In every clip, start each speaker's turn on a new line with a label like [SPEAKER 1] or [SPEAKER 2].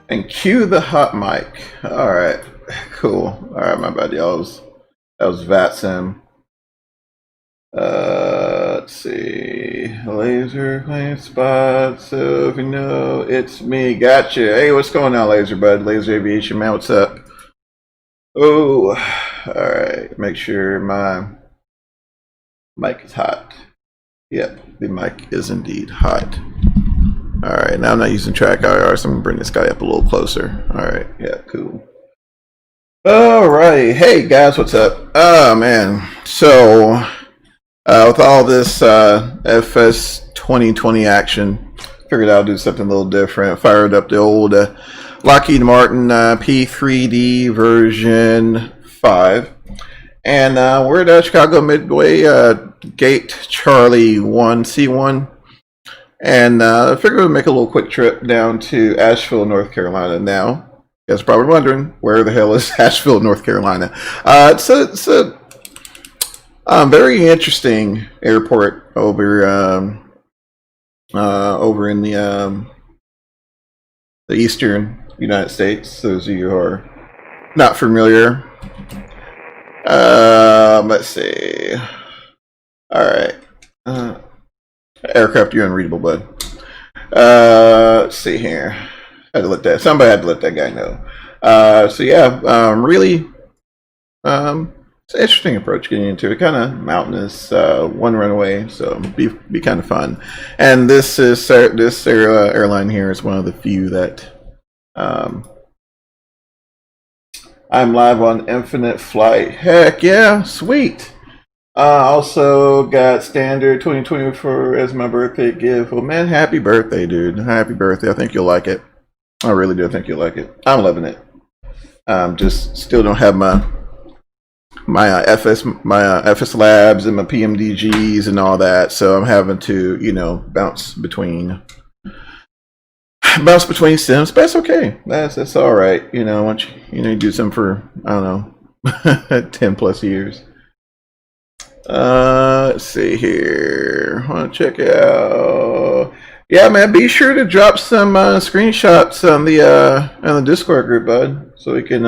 [SPEAKER 1] And cue the hot mic. All right, cool. All right, my bad, y'all. That was VATSIM. Let's see. Laser playing spot. So if you know, it's me. Gotcha. Hey, what's going on, Laser Bud? Laser Aviation, man. What's up? Oh, all right. Make sure my mic is hot. Yep, the mic is indeed hot. All right, now I'm not using track IR, so I'm gonna bring this guy up a little closer. All right, yeah, cool. All right, hey guys, what's up? Oh man, so with all this FS 2020 action, figured I'll do something a little different. Fired up the old Lockheed Martin P3D version 5, and we're at Chicago Midway Gate Charlie 1C1. And I figured we'd make a little quick trip down to Asheville, North Carolina. Now, you guys are probably wondering, where the hell is Asheville, North Carolina? It's a very interesting airport over in the eastern United States. Those of you who are not familiar. Let's see. All right. Aircraft, you're unreadable, bud. Let's see here. Somebody had to let that guy know. So yeah, really, it's an interesting approach getting into it. Kind of mountainous, one runway, so be kind of fun. And this airline here is one of the few that I'm live on Infinite Flight. Heck yeah, sweet. Also got standard 2024 as my birthday gift. Well, man, happy birthday, dude. Happy birthday. I think you'll like it. I really do think you'll like it. I'm loving it. Just still don't have my FSLabs and my PMDGs and all that, so I'm having to, you know, bounce between sims, but that's okay. That's all right. You know, once you do something for, I don't know, 10 plus years. Let's see here. I want to check out. Yeah, man, be sure to drop some screenshots on the Discord group, bud, so we can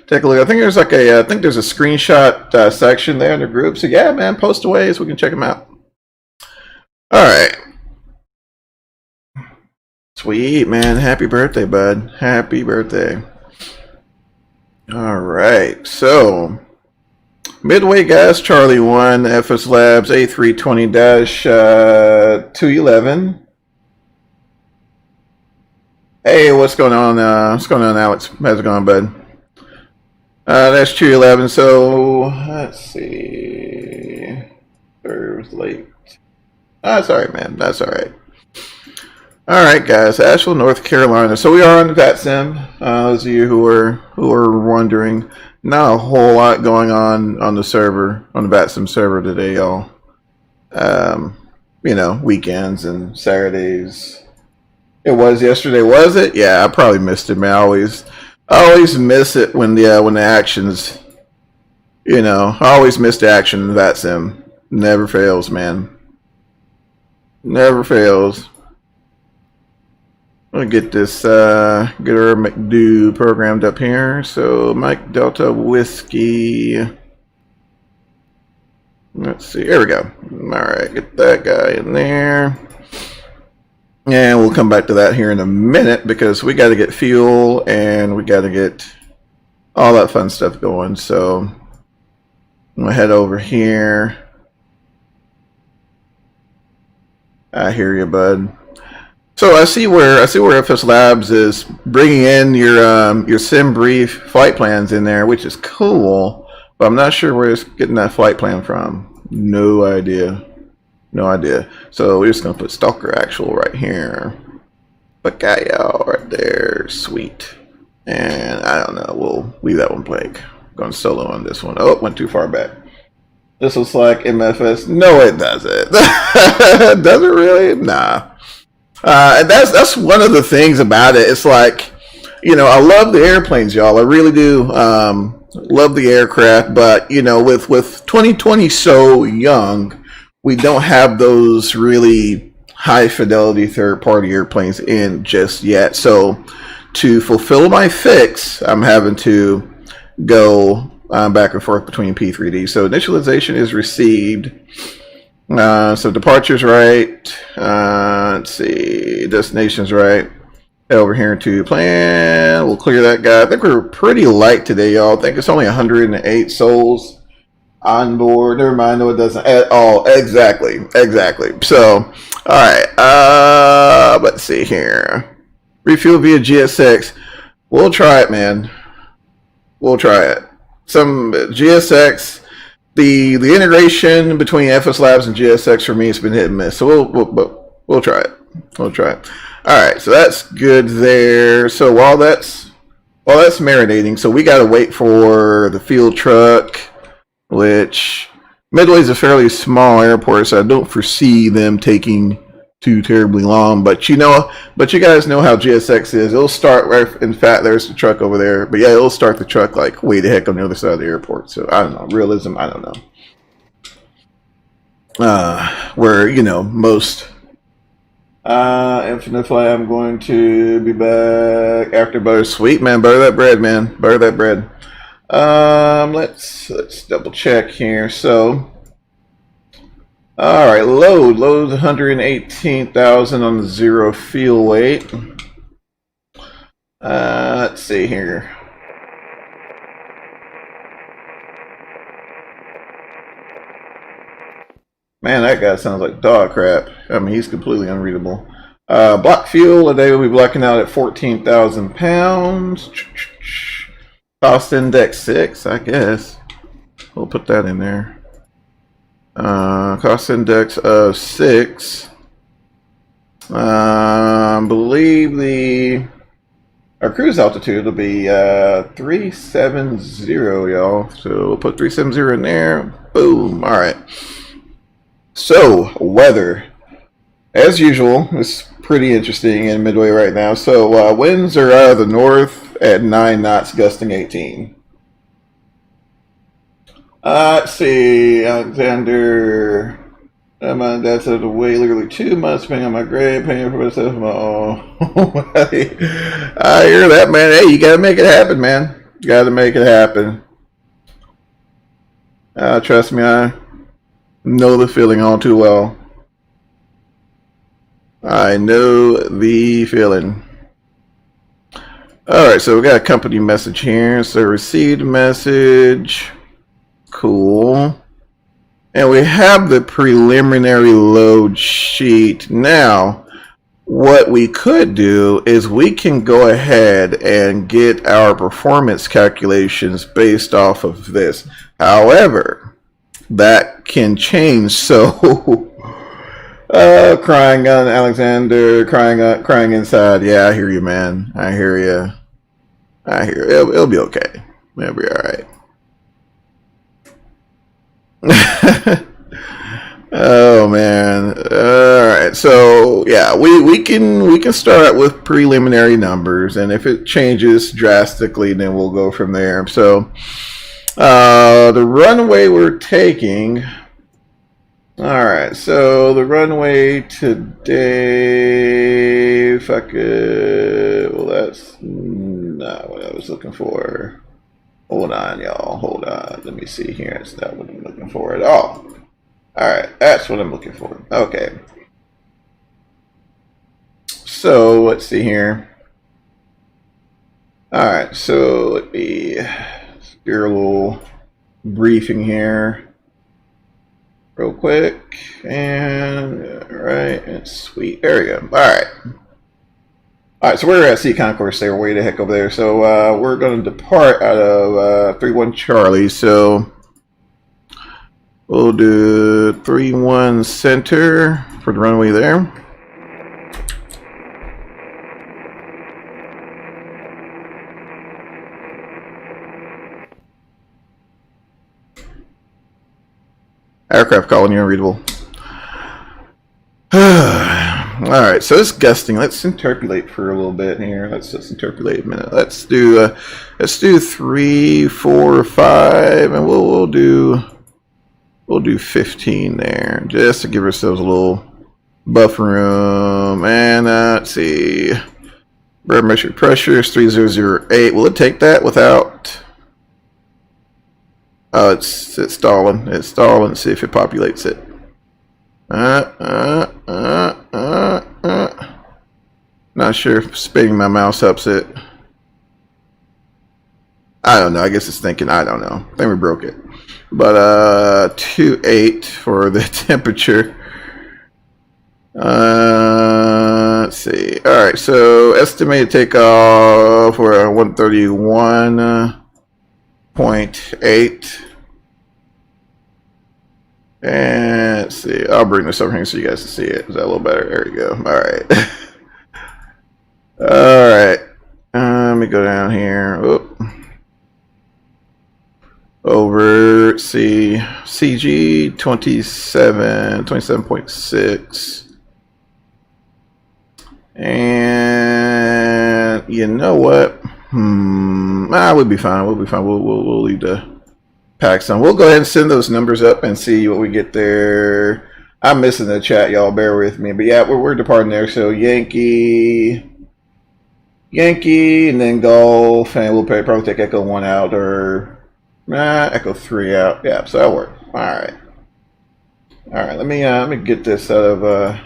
[SPEAKER 1] take a look. I think there's a screenshot section there in the group. So yeah, man, post away so we can check them out. All right. Sweet, man. Happy birthday, bud. Happy birthday. All right. So Midway Gas Charlie 1 FSLabs A320-211. Hey, what's going on? What's going on, Alex? How's it going, bud? That's 211. So let's see. Serves late. That's all right, man. That's all right. All right, guys. Asheville, North Carolina. So we are on the VATSIM. Those of you who are wondering. Not a whole lot going on the server, on the VATSIM server today, y'all. You know, weekends and Saturdays. It was yesterday, was it? Yeah, I probably missed it, man. I always miss it when the actions, you know, I always miss the action in VATSIM. Never fails, man. Never fails. I'll get this, get our McDo programmed up here. So Mike Delta Whiskey. Let's see, here we go. All right, get that guy in there. And we'll come back to that here in a minute because we got to get fuel and we got to get all that fun stuff going. So I'm gonna head over here. I hear you, bud. So I see where FSLabs is bringing in your sim brief flight plans in there, which is cool, but I'm not sure where it's getting that flight plan from. No idea. No idea. So we're just gonna put Stalker Actual right here. But got y'all right there. Sweet. And I don't know, we'll leave that one blank. Going solo on this one. Oh, it went too far back. This looks like MFS. No, it doesn't. Does it really? Nah. And that's one of the things about it. It's like, you know, I love the airplanes, y'all. I really do love the aircraft. But, you know, with 2020 so young, we don't have those really high fidelity third party airplanes in just yet. So to fulfill my fix, I'm having to go back and forth between P3D. So initialization is received. So departure's right. Let's see, destination's right. Head over here to plan. We'll clear that guy. I think we're pretty light today, y'all. I think it's only 108 souls on board. Never mind, no, it doesn't at all. Exactly. So, all right. Let's see here. Refuel via GSX. We'll try it, man. We'll try it. Some GSX. The integration between FSLabs and GSX for me has been hit and miss. So we'll try it. We'll try it. All right. So that's good there. So while that's marinating, so we got to wait for the field truck, which Midway is a fairly small airport, so I don't foresee them taking too terribly long. But you guys know how GSX is. It'll start right. In fact, there's the truck over there. But yeah, it'll start the truck like way the heck on the other side of the airport. So I don't know. Realism, I don't know. Where most infinite flight. I'm going to be back after butter. Sweet man, butter that bread, man. Butter that bread. Let's double check here. So. All right, load 118,000 on the 0 fuel weight. Let's see here. Man, that guy sounds like dog crap. I mean, he's completely unreadable. Block fuel today will be blocking out at 14,000 pounds. Cost index 6, I guess. We'll put that in there. Cost index of 6. Believe our cruise altitude will be 370, y'all. So we'll put 370 in there. Boom. All right. So weather, as usual, is pretty interesting in Midway right now. So winds are out of the north at 9 knots, gusting 18. Let's see, Alexander. My dad said to wait literally 2 months, paying on my grade, paying for myself. I hear that, man. Hey, you gotta make it happen, man. You gotta make it happen. Trust me, I know the feeling all too well. I know the feeling. All right, so we got a company message here. So received message. Cool. And we have the preliminary load sheet. Now, what we could do is we can go ahead and get our performance calculations based off of this. However, that can change. So, crying on Alexander, crying inside. Yeah, I hear you, man. I hear you. It'll be okay. It'll be all right. Oh man. All right. So yeah, we can start with preliminary numbers, and if it changes drastically, then we'll go from there. So the runway we're taking. All right. So the runway today, if I could. Well, that's not what I was looking for. Hold on, y'all. Hold on. Let me see here. It's not what I'm looking for at all. All right. That's what I'm looking for. Okay. So, let's see here. All right. So, let me do a little briefing here real quick. And, all right. And sweet. There we go. All right. All right, so we're at Sea Concourse there, way the heck over there. So we're going to depart out of 31 Charlie. So we'll do 31 center for the runway there. Aircraft calling you unreadable. All right, so it's gusting. Let's interpolate for a little bit here. Let's just interpolate a minute. Let's do 3, 4, 5, and we'll do 15 there, just to give ourselves a little buffer room, and let's see. Barometric pressure is 3008. Will it take that without? Oh, it's stalling. It's stalling. Let's see if it populates it. Not sure if spinning my mouse helps it. I don't know. I guess it's thinking. I don't know. I think we broke it. But 28 for the temperature. Let's see. All right. So estimated takeoff for 131.8. And let's see. I'll bring this over here so you guys can see it. Is that a little better? There we go. All right. All right. Let me go down here. Oop. Over, see, CG 27.6. And you know what? We'll be fine. We'll be fine. We'll leave the packs on. We'll go ahead and send those numbers up and see what we get there. I'm missing the chat, y'all. Bear with me. But yeah, we're departing there. So Yankee, and then Golf, and we'll probably take Echo 1 out, or Echo 3 out. Yeah, so that'll work. All right. Let me get this out of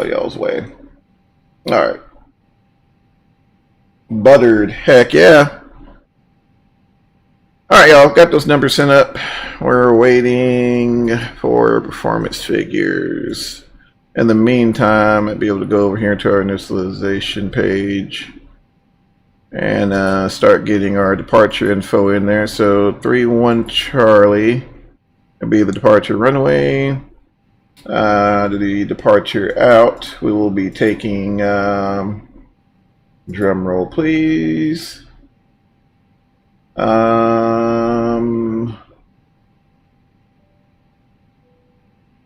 [SPEAKER 1] y'all's way. All right. Buttered, heck yeah. All right, y'all. Got those numbers sent up. We're waiting for performance figures. In the meantime, I'd be able to go over here to our initialization page and start getting our departure info in there. So 31 Charlie will be the departure runway. To the departure out, we will be taking, drum roll please,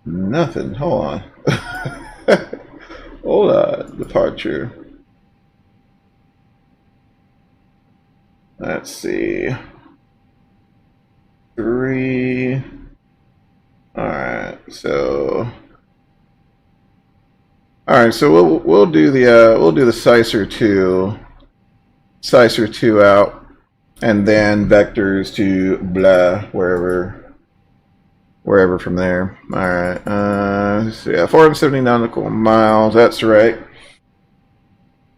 [SPEAKER 1] nothing, hold on. Hold on, departure. Let's see. 3. All right. So we'll do the Sicer 2 out, and then vectors to blah wherever from there. All right. So yeah, 470 nautical miles. That's right.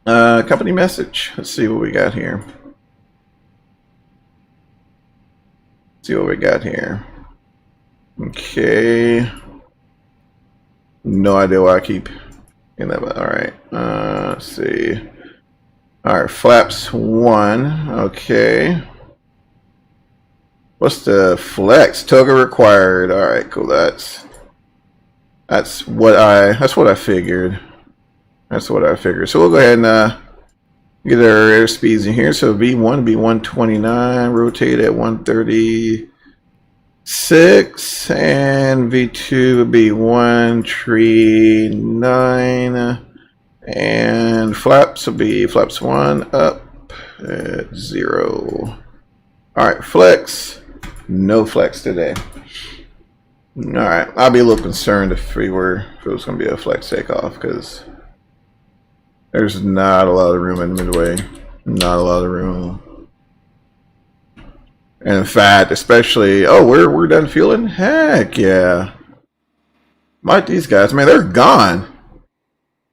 [SPEAKER 1] Company message. Let's see what we got here. See what we got here. Okay. No idea why I keep in that. All right. Let's see. All right. Flaps 1. Okay. What's the flex? Toga required. All right. Cool. That's what I figured. That's what I figured. So we'll go ahead and get our airspeeds in here. So V1 will be 129, rotate at 136, and V2 would be 139, and flaps will be flaps 1 up at 0. All right, flex, no flex today. All right, I'll be a little concerned if it was going to be a flex takeoff, because there's not a lot of room in midway. Not a lot of room. And in fact, especially, oh, we're done fueling? Heck yeah. Like these guys, man, they're gone.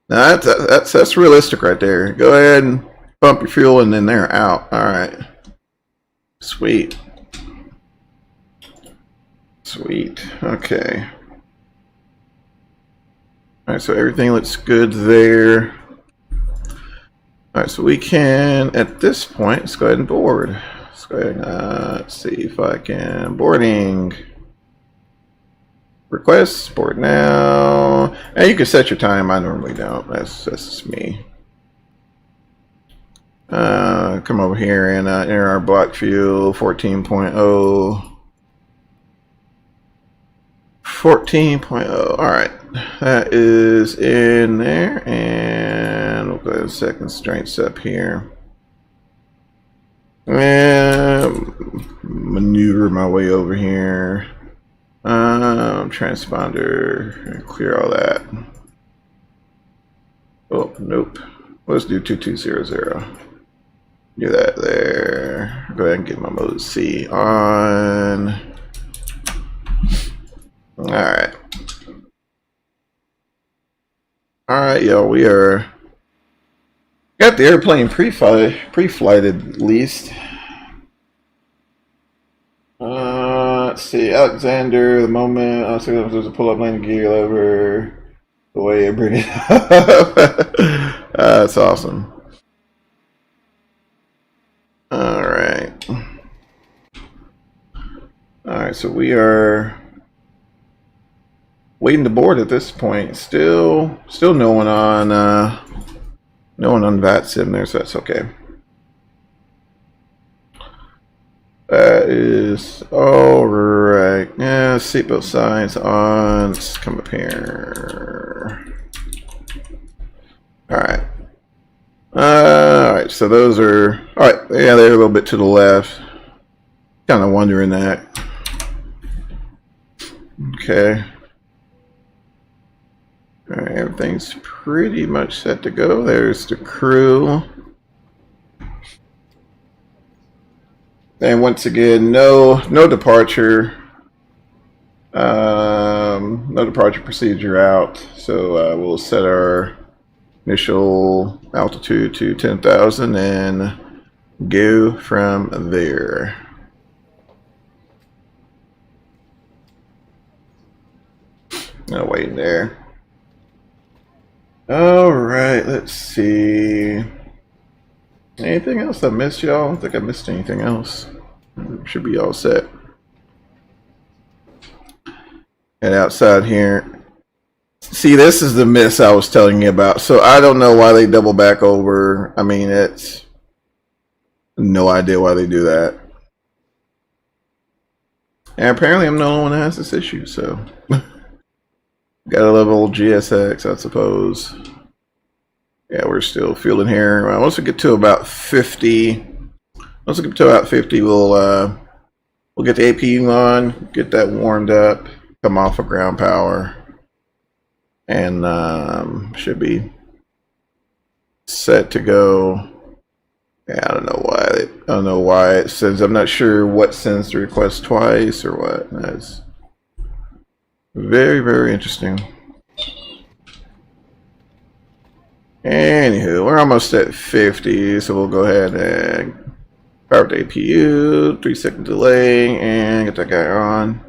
[SPEAKER 1] Now that's realistic right there. Go ahead and pump your fuel and then they're out. All right. Sweet. Sweet. Okay. All right, so everything looks good there. All right, so we can, at this point, let's go ahead and board. Let's go ahead and let's see if I can, boarding. Request, board now. And you can set your time, I normally don't, that's just me. Come over here and enter our block fuel, 14.0. 14.0, all right, that is in there, and we'll go ahead and set constraints up here. And maneuver my way over here. Transponder, clear all that. Nope. Let's do 2200. Do that there. Go ahead and get my mode C on. Alright. Alright, y'all. We are got the airplane pre-flighted at least. Let's see. Alexander, the moment I see there's a pull-up landing gear lever. The way I bring it up. That's awesome. Alright. Alright, so we are waiting to board at this point. Still no one on VATSIM there, so that's okay. That is alright. Yeah, seatbelt signs on. Let's come up here. Alright. Alright, so those are alright, yeah, they're a little bit to the left. Kind of wondering that. Okay. Alright, everything's pretty much set to go. There's the crew. And once again, no departure. No departure procedure out. So we'll set our initial altitude to 10,000 and go from there. No waiting there. All right, let's see. Anything else I missed, y'all? I don't think I missed anything else. Should be all set. And outside here, see, this is the miss I was telling you about. So I don't know why they double back over. I mean, it's no idea why they do that. And apparently I'm the only one that has this issue, so gotta love old GSX, I suppose. Yeah, we're still feeling here. Once we get to about 50, we'll get the APU on, get that warmed up, come off of ground power, and should be set to go. Yeah, I don't know why it sends. I'm not sure what sends the request twice or what. That's very, very interesting. Anywho, we're almost at 50, so we'll go ahead and power up the APU, 3-second delay, and get that guy on.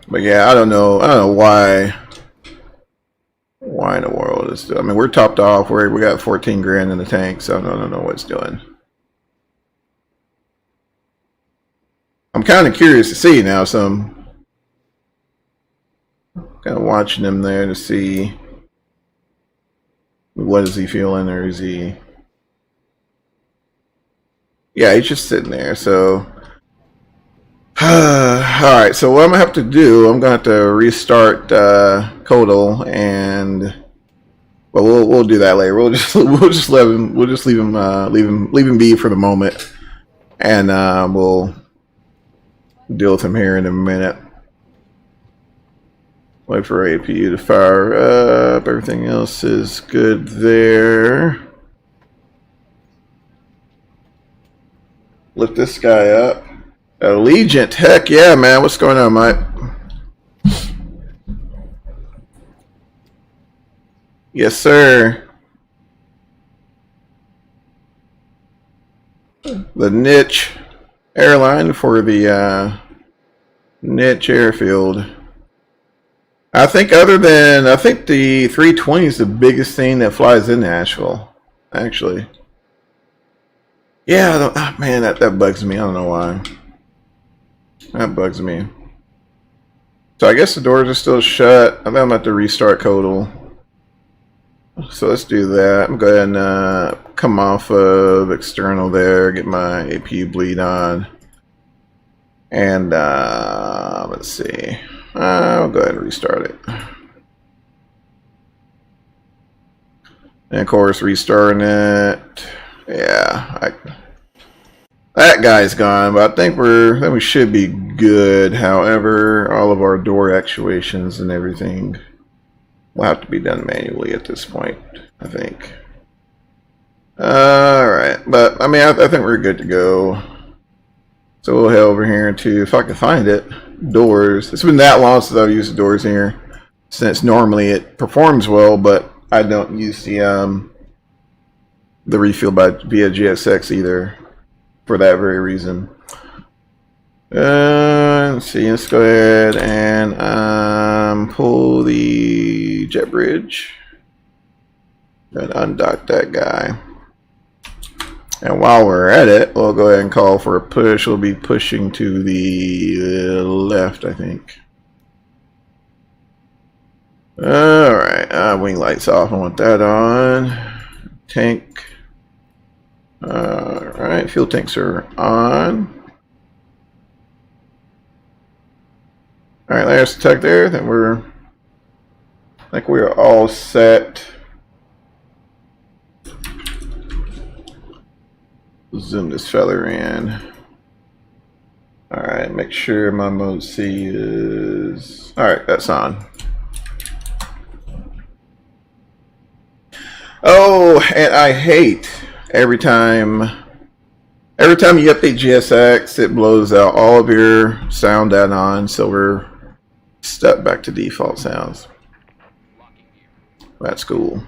[SPEAKER 1] But yeah, I don't know why in the world is. I mean, we're topped off. We got 14 grand in the tank, so I don't know what it's doing. I'm kind of curious to see now. So I'm kind of watching him there to see what is he feeling, or is he? Yeah, he's just sitting there. So, all right. So what I'm gonna have to do, I'm gonna have to restart Kodal, and well, we'll do that later. We'll just leave him be for the moment, and we'll deal with him here in a minute. Wait for APU to fire up. Everything else is good there. Lift this guy up. Allegiant, heck yeah, man. What's going on, Mike? Yes, sir. The niche airline for the niche airfield. I think the 320 is the biggest thing that flies in Asheville, actually. Yeah, man, that bugs me. I don't know why. That bugs me. So I guess the doors are still shut. I think I'm about to restart Kodal. So let's do that. I'm going to come off of external there, get my APU bleed on. And let's see. I'll go ahead and restart it. And of course, restarting it. Yeah, That guy's gone, but I think we should be good. However, all of our door actuations and everything will have to be done manually at this point, I think. Alright, but I mean, I think we're good to go. So we'll head over here to, if I can find it, doors. It's been that long since I've used the doors here, since normally it performs well, but I don't use the refill via GSX either, for that very reason. Let's see, let's go ahead and pull the jet bridge and undock that guy. And while we're at it, we'll go ahead and call for a push. We'll be pushing to the left, I think. Alright, wing lights off. I want that on. Tank. Alright, fuel tanks are on. Alright, there's the tech there. Then I think we're all set. Zoom this feather in. Alright, make sure my mode C is... Alright, that's on. Oh, and I hate every time you update GSX, it blows out all of your sound add-on, so we're stuck back to default sounds. That's cool.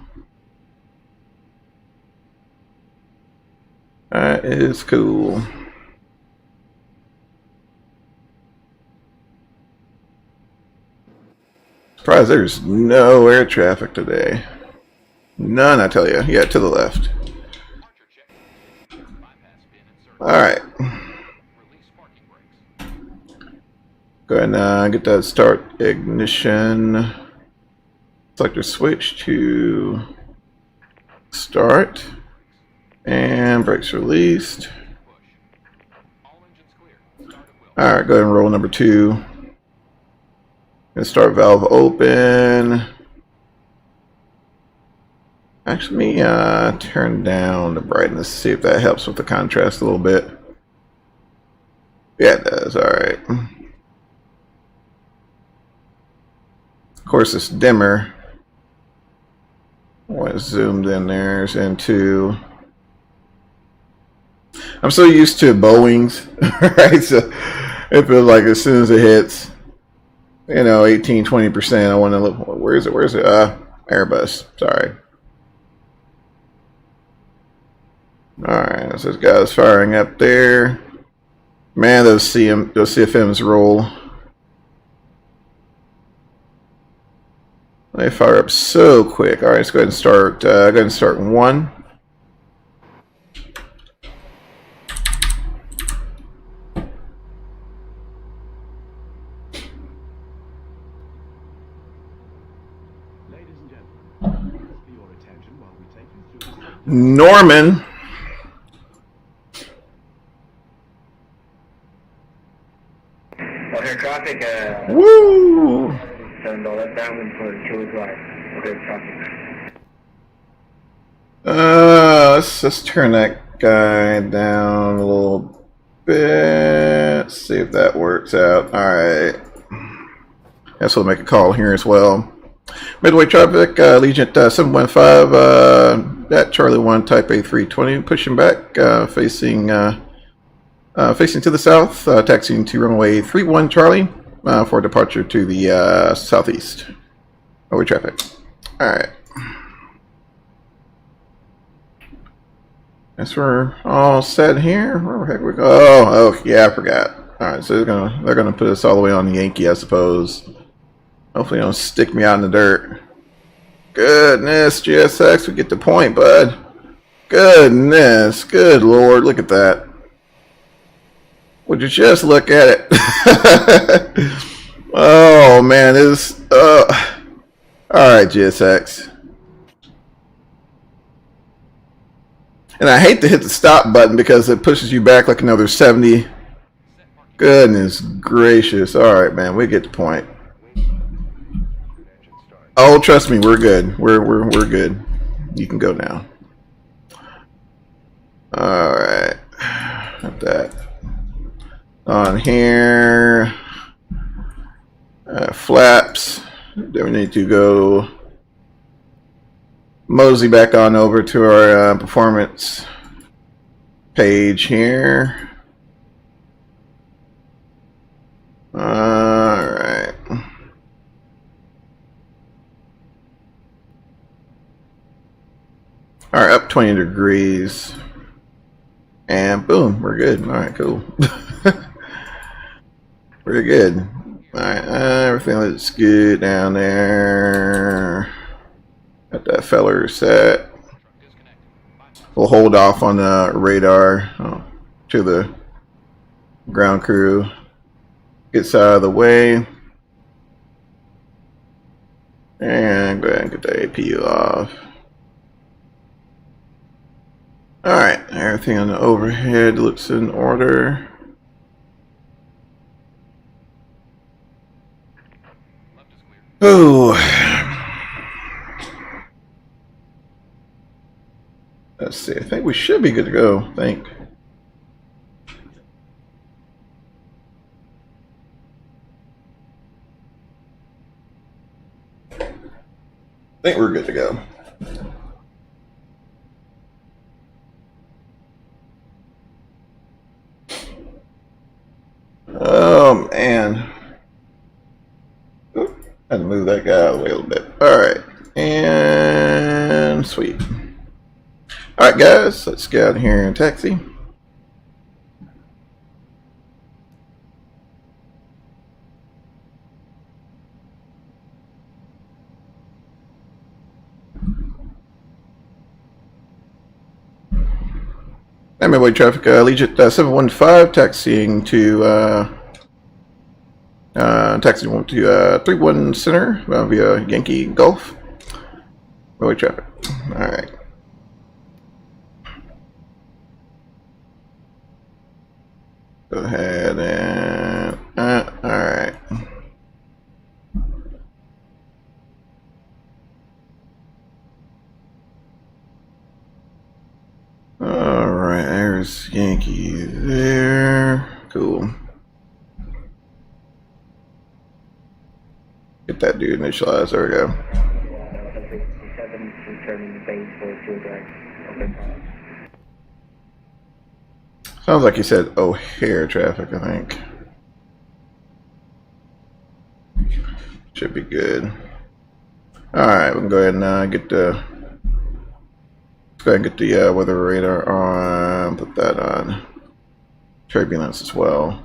[SPEAKER 1] That is cool. Surprised there's no air traffic today. None, I tell you. Yeah, to the left. Alright. Go ahead and get that start ignition. Selector switch to start. And brakes released. Alright, go ahead and roll number 2. And start valve open. Actually, turn down the brightness, see if that helps with the contrast a little bit. Yeah, it does. Alright. Of course, it's dimmer. When it's zoomed in there, it's into... I'm so used to Boeings, right? So it feels like as soon as it hits, 18-20%, I want to look. Where is it? Airbus. Sorry. Alright, so this guy's firing up there. Man, those CFMs roll. They fire up so quick. Alright, let's go ahead and start 1. Norman.
[SPEAKER 2] Okay, traffic.
[SPEAKER 1] Woo!
[SPEAKER 2] $7 downwind for Chili Drive. Okay, traffic.
[SPEAKER 1] Let's turn that guy down a little bit. See if that works out. Alright. Guess we'll make a call here as well. Midway traffic, Legion 715, at Charlie 1, Type A320, pushing back, facing to the south, taxiing to runway 31 Charlie for departure to the southeast. Midway traffic. Alright. Guess we're all set here. Where the heck we go? Oh, yeah, I forgot. Alright, so they're gonna put us all the way on the Yankee, I suppose. Hopefully they don't stick me out in the dirt. Goodness, GSX, we get the point, bud. Goodness, good lord, look at that. Would you just look at it? Oh man, this. All right, GSX. And I hate to hit the stop button because it pushes you back like another 70. Goodness gracious! All right, man, we get the point. Oh, trust me, we're good. We're good. You can go now. All right. that. On here, flaps. Then we need to go mosey back on over to our performance page here. Alright. Alright, up 20 degrees. And boom, we're good. Alright, cool. We're good. Alright, everything looks good down there. Got that feller set. We'll hold off on the radar to the ground crew gets out of the way. And go ahead and get the APU off. Alright, everything on the overhead looks in order. Oh, let's see. I think we should be good to go. I think. We're good to go. Oh man. Had to move that guy out of the way a little bit. Alright. And sweet. Alright guys, let's get out of here and taxi. Midway traffic, Legion 715 taxiing to taxiing to 31 Center via Yankee Gulf. Midway traffic. All right. Go ahead and all right. Alright, there's Yankee there. Cool. Get that dude initialized. There we go. Sounds like he said O'Hare traffic, I think. Should be good. Alright, we can go ahead and get the go ahead and get the weather radar on, put that on turbulence as well.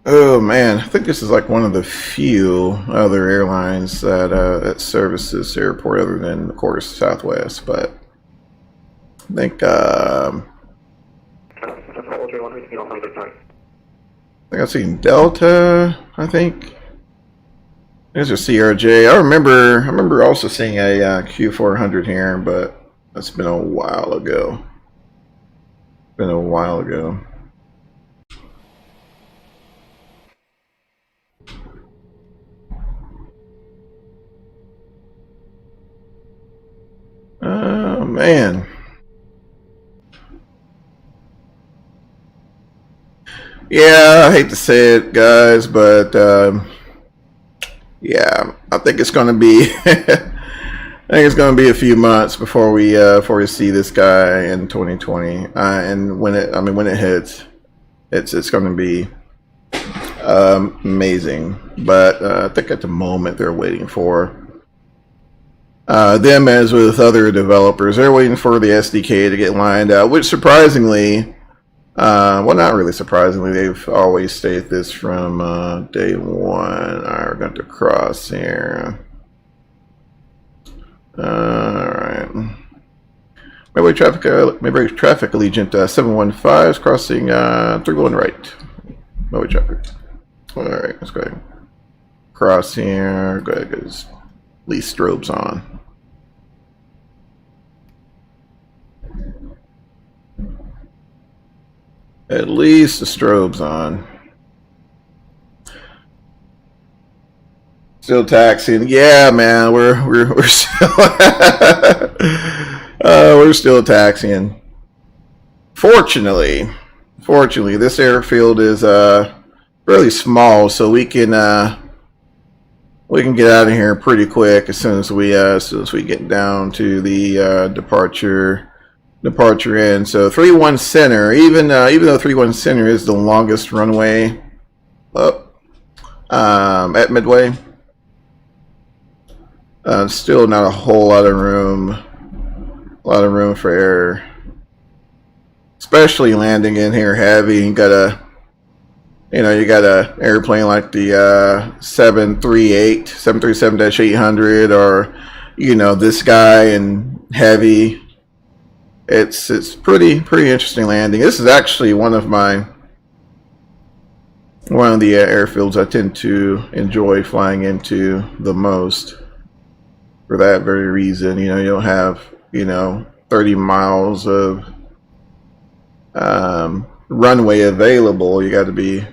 [SPEAKER 1] Oh man, I think this is like one of the few other airlines that that service this airport other than, of course, Southwest, but I think I've seen Delta, I think. There's a CRJ. I remember also seeing a Q400 here, but that's been a while ago. Oh man. Yeah, I hate to say it, guys, but yeah, I think it's going to be a few months before we see this guy in 2020. And when it hits, it's going to be amazing. But I think at the moment they're waiting for them, as with other developers, they're waiting for the SDK to get lined out, which surprisingly. Well, not really surprisingly, they've always stated this from day one. Alright, we're going to cross here. Alright. Midway traffic Allegiant 715 is crossing 31 right. Midway traffic. Alright, let's go ahead. Cross here. Go ahead, get his least strobes on. At least the strobe's on. Still taxiing. Yeah, man, we're still we're still taxiing. Fortunately, this airfield is really small, so we can get out of here pretty quick as soon as we get down to the departure end. So 31 Center, even though 31 Center is the longest runway up at Midway, still not a whole lot of room for error, especially landing in here heavy. You got a airplane like the 737-800, or this guy and heavy. It's pretty interesting landing. This is actually one of the airfields I tend to enjoy flying into the most, for that very reason. You don't have 30 miles of runway available. You got to be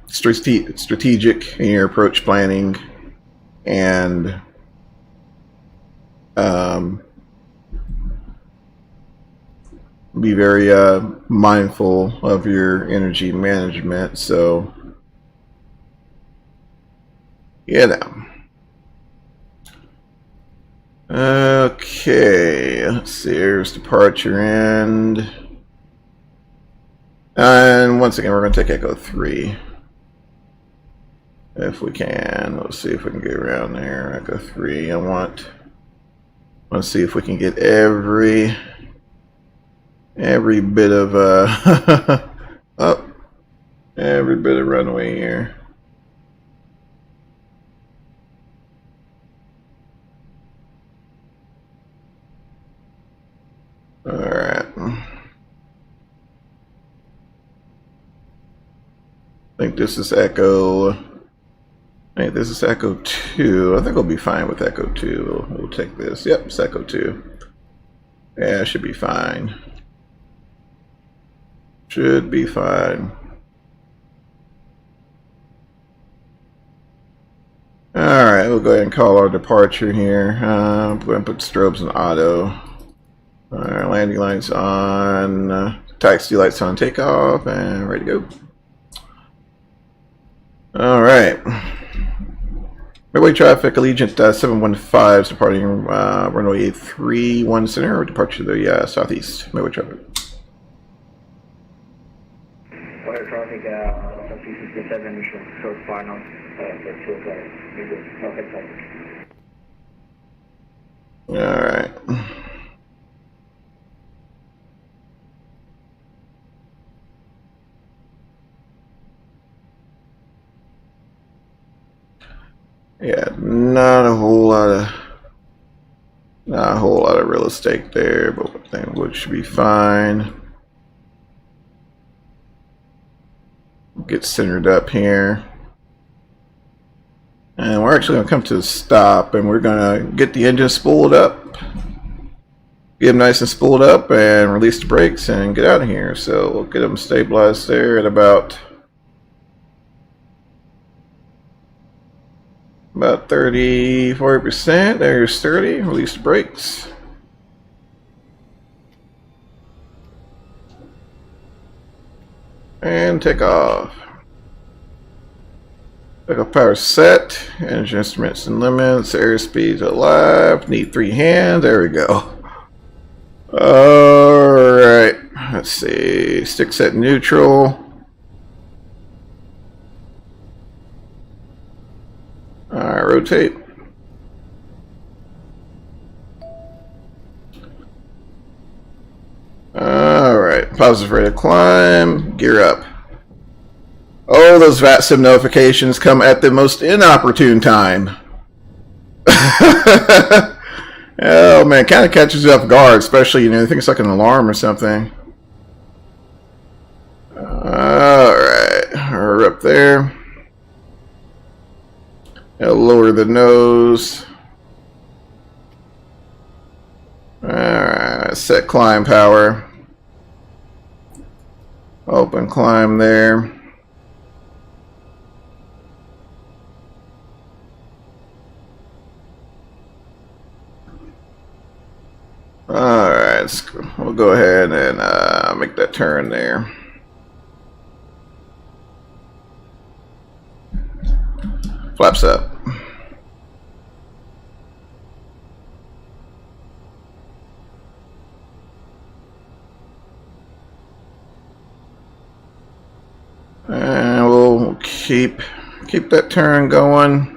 [SPEAKER 1] strategic in your approach planning, and be very mindful of your energy management. So okay, let's see, here's departure end, and once again we're going to take Echo 3 if we can. Let's see if we can get around there. Echo 3, I want to see if we can get every bit of every bit of runway here. All right. I think this is Echo. Hey, this is Echo 2. I think we'll be fine with Echo 2. We'll take this. Yep, it's Echo 2. Yeah, it should be fine. Should be fine. Alright, we'll go ahead and call our departure here. I'm going to put strobes in auto. Alright, landing lights on. Taxi lights on, takeoff, and ready to go. Alright. Midway traffic, Allegiant 715 is departing runway 31 Center, departure to the southeast. Midway traffic.
[SPEAKER 2] Water traffic, P3Dv5 initial, short final,
[SPEAKER 1] Alright. Yeah, not a whole lot of real estate there, but I think it should be fine. Get centered up here, and we're actually going to come to a stop, and we're going to get the engine spooled up, get them nice and spooled up, and release the brakes and get out of here. So we'll get them stabilized there at about 30-40%. There's 30. Release the brakes. And take off. Takeoff power set. Engine instruments and limits. Airspeed to left. Need 3 hands. There we go. Alright. Let's see. Stick set neutral. Alright, rotate. Alright, positive rate of climb, gear up. Oh, those VATSIM notifications come at the most inopportune time. Oh man, kind of catches you off guard, especially, you think it's like an alarm or something. Alright, we're up there. Lower the nose. Alright, set climb power. Open climb there. Alright, we'll go ahead and make that turn there. Flaps up. And we'll keep that turn going.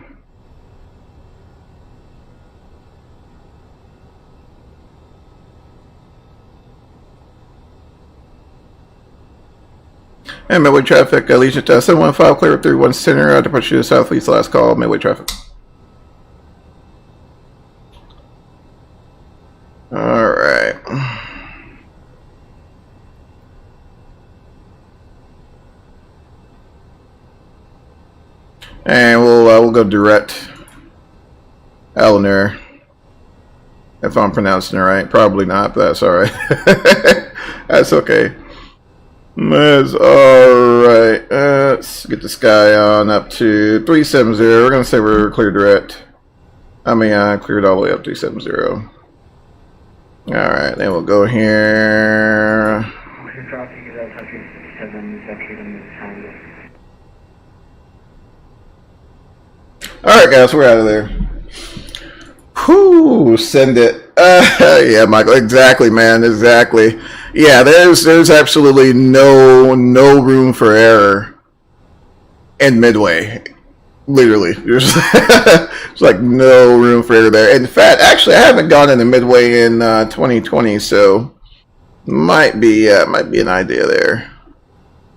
[SPEAKER 1] And midway traffic, Legion 715, clear up 31 center, departure to southeast, last call, midway traffic. Alright. And we'll go direct Eleanor. If I'm pronouncing it right. Probably not, but that's alright. That's okay. That's alright. Let's get this guy on up to 370. We're going to say we're clear direct. I mean, cleared all the way up to 370. Alright, then we'll go here. Alright, guys, we're out of there. Whew, send it. Yeah, Michael, exactly, man, exactly. Yeah, there's absolutely no room for error in Midway. Literally, there's like no room for error there. In fact, actually, I haven't gone into Midway in 2020, so might be an idea there.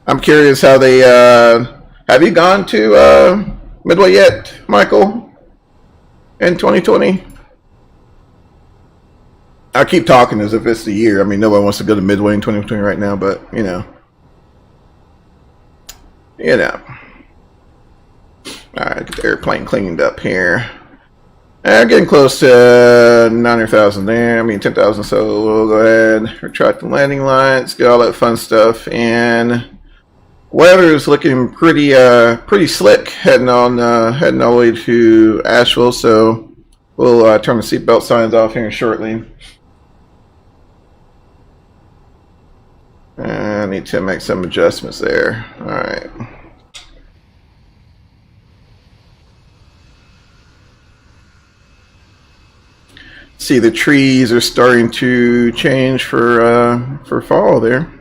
[SPEAKER 1] I'm curious how they have you gone to Midway yet, Michael? In 2020? I keep talking as if it's the year. I mean, nobody wants to go to Midway in 2020 right now, but you know. Alright, get the airplane cleaned up here. Getting close to 900,000 there. I mean, 10,000, so we'll go ahead, retract the landing lights, get all that fun stuff, and weather is looking pretty slick heading all the way to Asheville, so we'll turn the seatbelt signs off here shortly. I need to make some adjustments there. Alright. See, the trees are starting to change for fall there.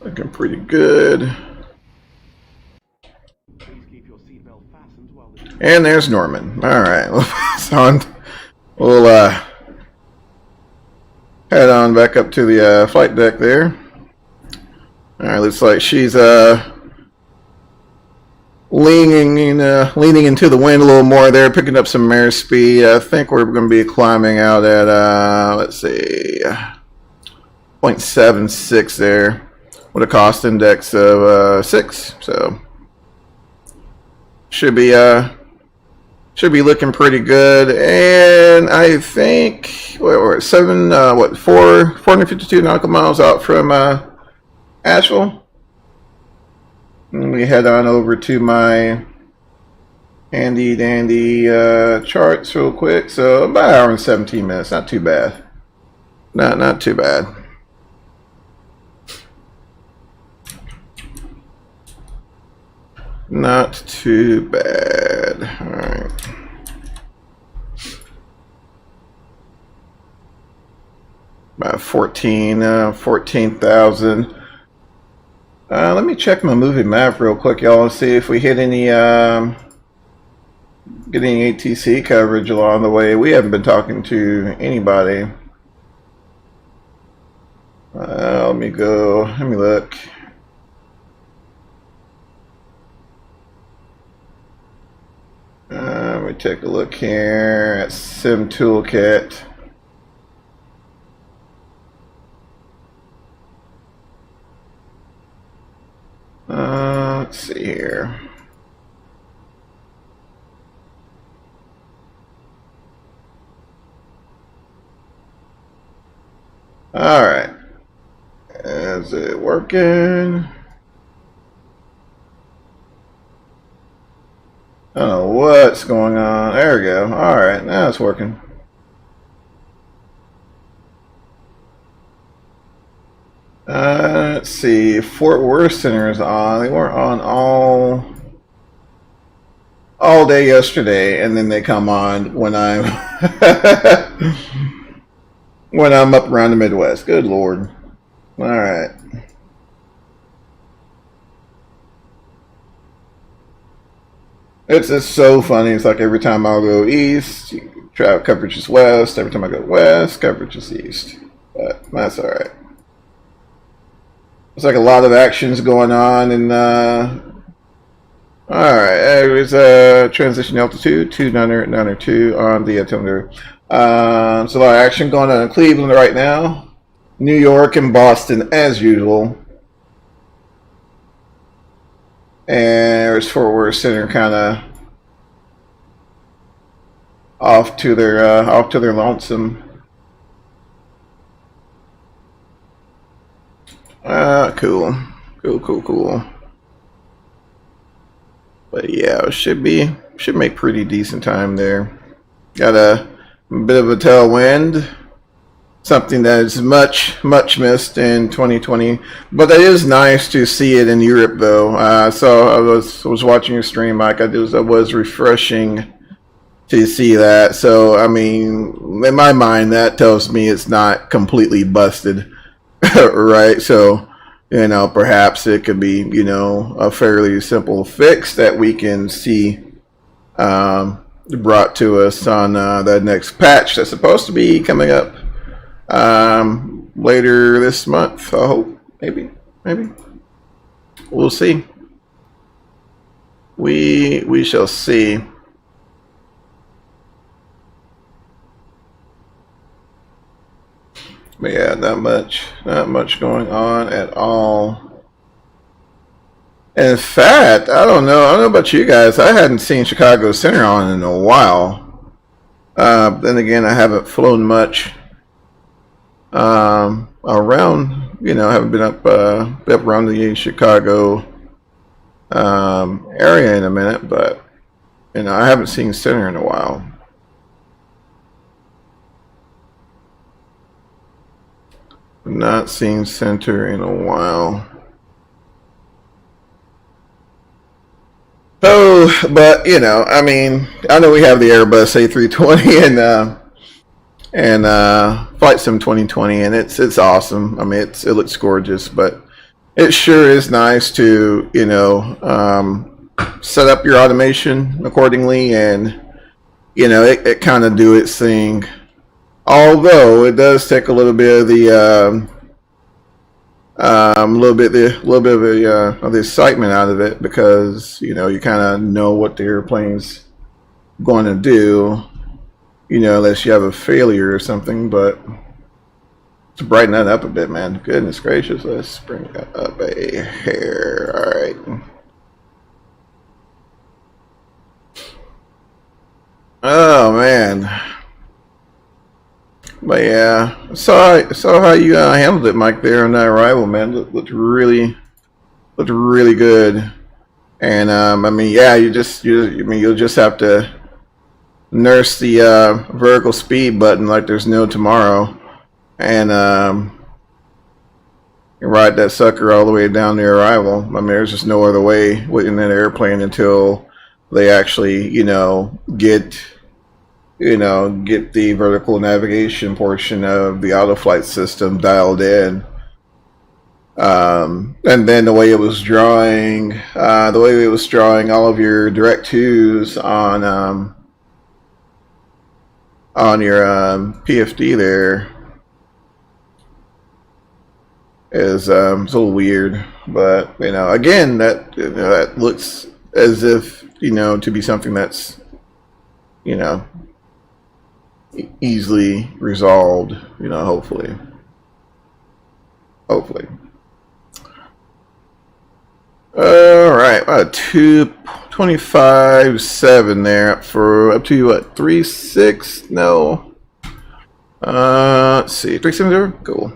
[SPEAKER 1] Looking pretty good. And there's Norman. All right, we'll head on back up to the flight deck there. All right, looks like she's leaning into the wind a little more there, picking up some airspeed. I think we're going to be climbing out at let's see, 0.76 there, with a cost index of 6. So should be looking pretty good. And I think we're at 452 nautical miles out from Asheville. And we head on over to my handy dandy charts real quick. So about an hour and 17 minutes. Not too bad. Not too bad. Not too bad. All right. About 14,000. Let me check my movie map real quick, y'all, and see if we hit any getting ATC coverage along the way. We haven't been talking to anybody. Let me look. Let me take a look here at Sim Toolkit. Let's see here. All right. Is it working? I don't know what's going on. There we go. Alright, now it's working. Let's see. Fort Worth Center is on. They weren't on all day yesterday, and then they come on when I'm when I'm up around the Midwest. Good Lord. Alright. It's so funny. It's like every time I'll go east, coverage is west. Every time I go west, coverage is east. But that's alright. It's like a lot of actions going on. And alright, there's a transition altitude 290-902 on the Tentative. There's a lot of action going on in Cleveland right now. New York and Boston as usual. And there's Fort Worth Center kind of off to their lonesome. Cool. But yeah, it should make pretty decent time there. Got a bit of a tailwind. Something that is much missed in 2020, but it is nice to see it in Europe though. So I was watching your stream, Mike. It was refreshing to see that. So I mean, in my mind, that tells me it's not completely busted, right? So you know, perhaps it could be, you know, a fairly simple fix that we can see brought to us on the next patch that's supposed to be coming up later this month. I hope. Maybe we'll see. We shall see. But yeah, not much going on at all. In fact, I don't know about you guys. I hadn't seen Chicago Center on in a while. Then again, I haven't flown much around. You know, I haven't been up around the Chicago area in a minute, but you know, I haven't seen Center in a while. Not seen Center in a while. Oh, but you know, I mean, I know we have the Airbus A320 and VATSIM 2020, and it's awesome. I mean, it looks gorgeous, but it sure is nice to, you know, set up your automation accordingly, and you know, it kind of do its thing. Although it does take a little bit of the of the excitement out of it, because you know, you kind of know what the airplane's going to do, you know, unless you have a failure or something. But to brighten that up a bit, man. Goodness gracious, let's bring that up a hair. All right. Oh man. But yeah, saw how you handled it, Mike, there on that arrival, man. Looked really good. And I mean, yeah, you'll just have to nurse the vertical speed button like there's no tomorrow, and ride that sucker all the way down the arrival. I mean, there's just no other way in that airplane until they actually, you know, get the vertical navigation portion of the auto flight system dialed in. And then the way it was drawing all of your direct twos on your PFD there is a little weird. But you know, again, that looks as if, you know, to be something that's, you know, easily resolved, you know, hopefully. All right, 225.7 there, up to what, 36? No. Let's see, 370. Cool.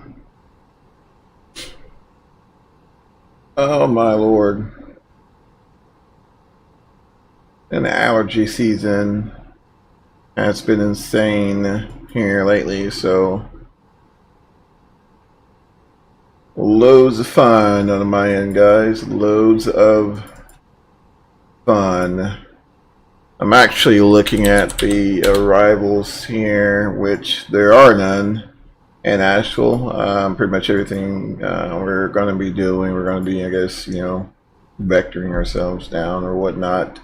[SPEAKER 1] Oh my lord. And the allergy season has been insane here lately, so loads of fun on my end, guys. Loads of fun. I'm actually looking at the arrivals here, which there are none in Asheville. Pretty much everything we're going to be doing, we're going to be, I guess, you know, vectoring ourselves down or whatnot.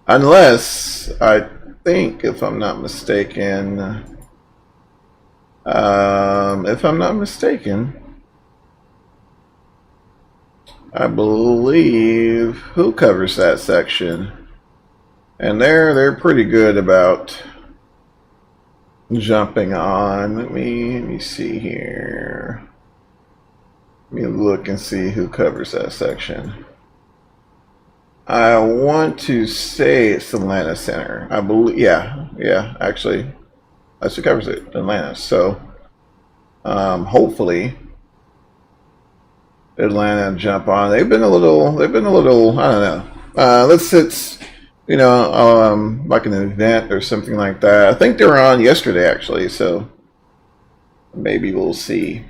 [SPEAKER 1] Unless, I think, if I'm not mistaken, I believe who covers that section, and they're pretty good about jumping on. Let me see here. Let me look and see who covers that section. I want to say it's Atlanta Center. I believe, yeah, actually, that's who covers it, Atlanta. So, hopefully, Atlanta jump on. They've been a little, I don't know. It's, you know, like an event or something like that. I think they were on yesterday, actually, so maybe we'll see.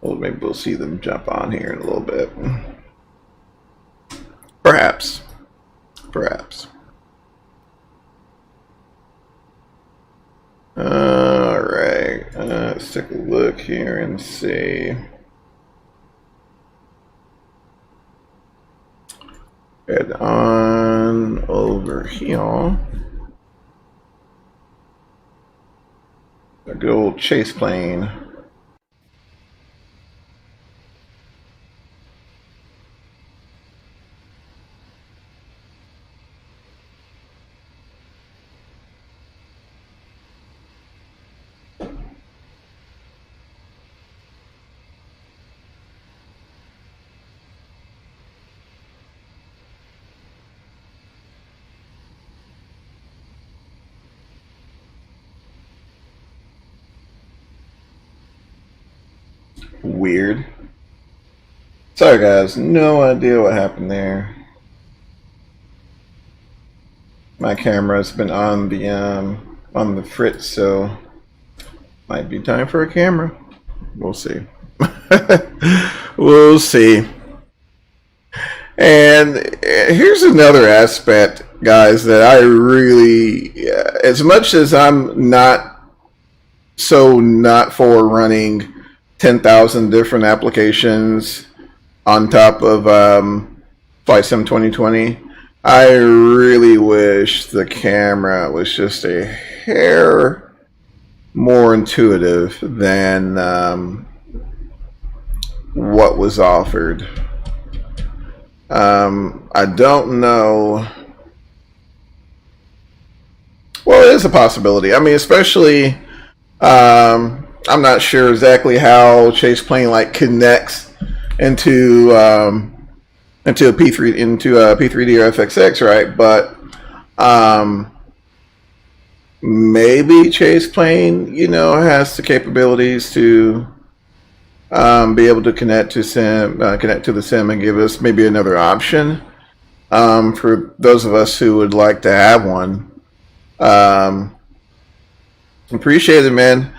[SPEAKER 1] Well, maybe we'll see them jump on here in a little bit. Perhaps. All right, let's take a look here and see. Head on over here. A good old chase plane. Weird. Sorry guys, no idea what happened there. My camera's been on the fritz, so might be time for a camera. We'll see. We'll see. And here's another aspect, guys, that I really, as much as I'm not for running 10,000 different applications on top of Flight Sim 2020, I really wish the camera was just a hair more intuitive than what was offered. I don't know. Well, it is a possibility. I mean, especially, I'm not sure exactly how Chase Plane like connects into a P3D or FXX, right? But maybe Chase Plane, you know, has the capabilities to be able to connect to the sim and give us maybe another option for those of us who would like to have one. Appreciate it, man.